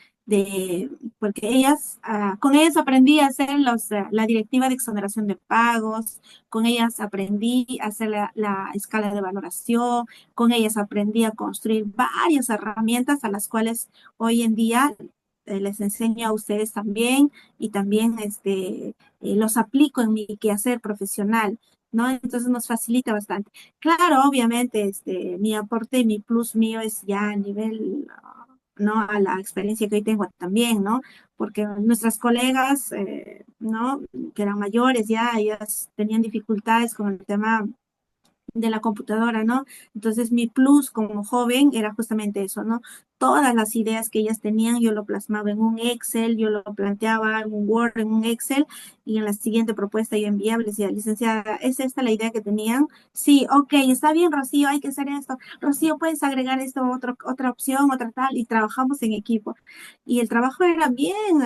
porque ellas, con ellas aprendí a hacer la directiva de exoneración de pagos, con ellas aprendí a hacer la escala de valoración, con ellas aprendí a construir varias herramientas a las cuales hoy en día les enseño a ustedes también y también los aplico en mi quehacer profesional, ¿no? Entonces nos facilita bastante. Claro, obviamente, mi aporte, mi plus mío es ya a nivel, ¿no? A la experiencia que hoy tengo también, ¿no? Porque nuestras colegas, ¿no? Que eran mayores ya, ellas tenían dificultades con el tema de la computadora, ¿no? Entonces mi plus como joven era justamente eso, ¿no? Todas las ideas que ellas tenían, yo lo plasmaba en un Excel, yo lo planteaba en un Word, en un Excel, y en la siguiente propuesta yo enviaba, les decía, licenciada, ¿es esta la idea que tenían? Sí, ok, está bien, Rocío, hay que hacer esto. Rocío, puedes agregar esto, otra opción, otra tal, y trabajamos en equipo. Y el trabajo era bien,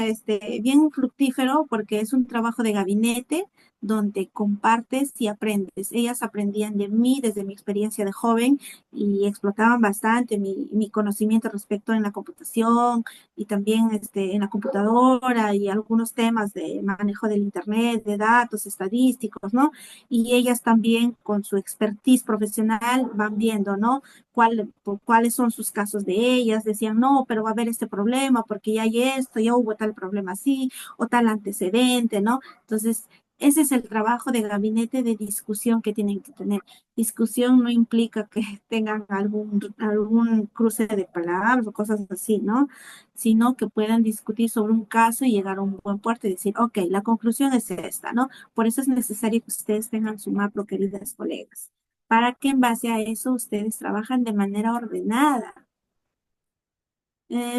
bien fructífero porque es un trabajo de gabinete donde compartes y aprendes. Ellas aprendían de mí desde mi experiencia de joven y explotaban bastante mi conocimiento respecto en la computación y también en la computadora y algunos temas de manejo del Internet, de datos estadísticos, ¿no? Y ellas también con su expertise profesional van viendo, ¿no? Cuáles son sus casos de ellas. Decían, no, pero va a haber este problema porque ya hay esto, ya hubo tal problema así o tal antecedente, ¿no? Entonces, ese es el trabajo de gabinete de discusión que tienen que tener. Discusión no implica que tengan algún cruce de palabras o cosas así, ¿no? Sino que puedan discutir sobre un caso y llegar a un buen puerto y decir, ok, la conclusión es esta, ¿no? Por eso es necesario que ustedes tengan su macro, queridas colegas, para que en base a eso ustedes trabajan de manera ordenada.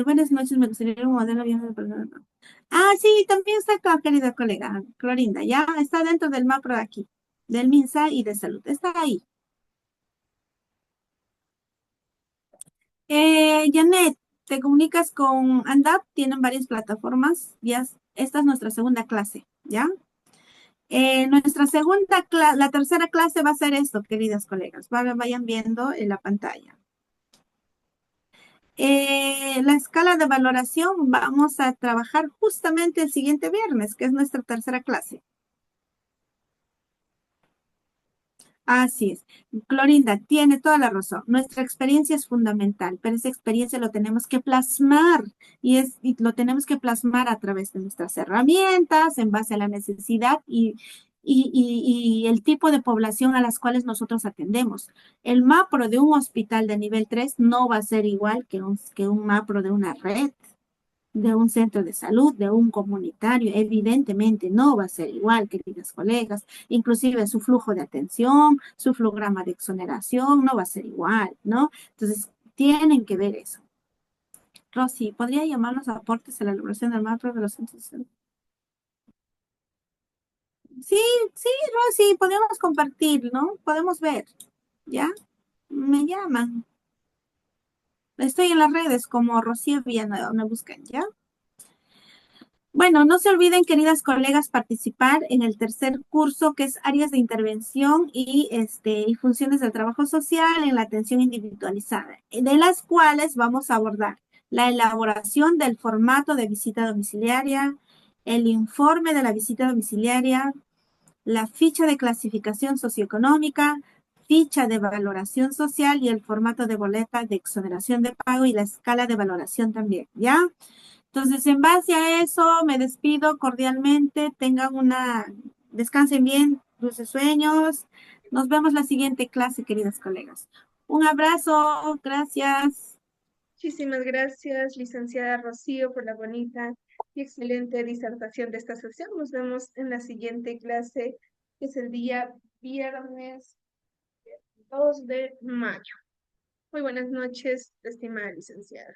Buenas noches, me gustaría un modelo bien de persona. Ah, sí, también está acá, querida colega Clorinda, ya está dentro del macro de aquí, del MINSA y de salud, está ahí. Janet, te comunicas con ANDAP, tienen varias plataformas, ya, esta es nuestra segunda clase, ¿ya? La tercera clase va a ser esto, queridas colegas, vayan viendo en la pantalla. La escala de valoración vamos a trabajar justamente el siguiente viernes, que es nuestra tercera clase. Así es. Clorinda, tiene toda la razón. Nuestra experiencia es fundamental, pero esa experiencia lo tenemos que plasmar y lo tenemos que plasmar a través de nuestras herramientas, en base a la necesidad y el tipo de población a las cuales nosotros atendemos. El MAPRO de un hospital de nivel 3 no va a ser igual que un MAPRO de una red, de un centro de salud, de un comunitario, evidentemente no va a ser igual, queridas colegas, inclusive su flujo de atención, su flograma de exoneración no va a ser igual, ¿no? Entonces, tienen que ver eso. Rosy, ¿podría llamar los aportes a la elaboración del mapa de los centros de salud? Sí, sí, Rosy, podemos compartir, ¿no? Podemos ver, ¿ya? Me llaman. Estoy en las redes como Rocío Villanueva, me buscan, ¿ya? Bueno, no se olviden, queridas colegas, participar en el tercer curso, que es áreas de intervención y funciones del trabajo social en la atención individualizada, de las cuales vamos a abordar la elaboración del formato de visita domiciliaria, el informe de la visita domiciliaria, la ficha de clasificación socioeconómica, ficha de valoración social y el formato de boleta de exoneración de pago y la escala de valoración también, ¿ya? Entonces, en base a eso, me despido cordialmente. Descansen bien, dulces sueños. Nos vemos la siguiente clase, queridas colegas. Un abrazo, gracias. Muchísimas gracias, licenciada Rocío, por la bonita y excelente disertación de esta sesión. Nos vemos en la siguiente clase, que es el día viernes 2 de mayo. Muy buenas noches, estimada licenciada.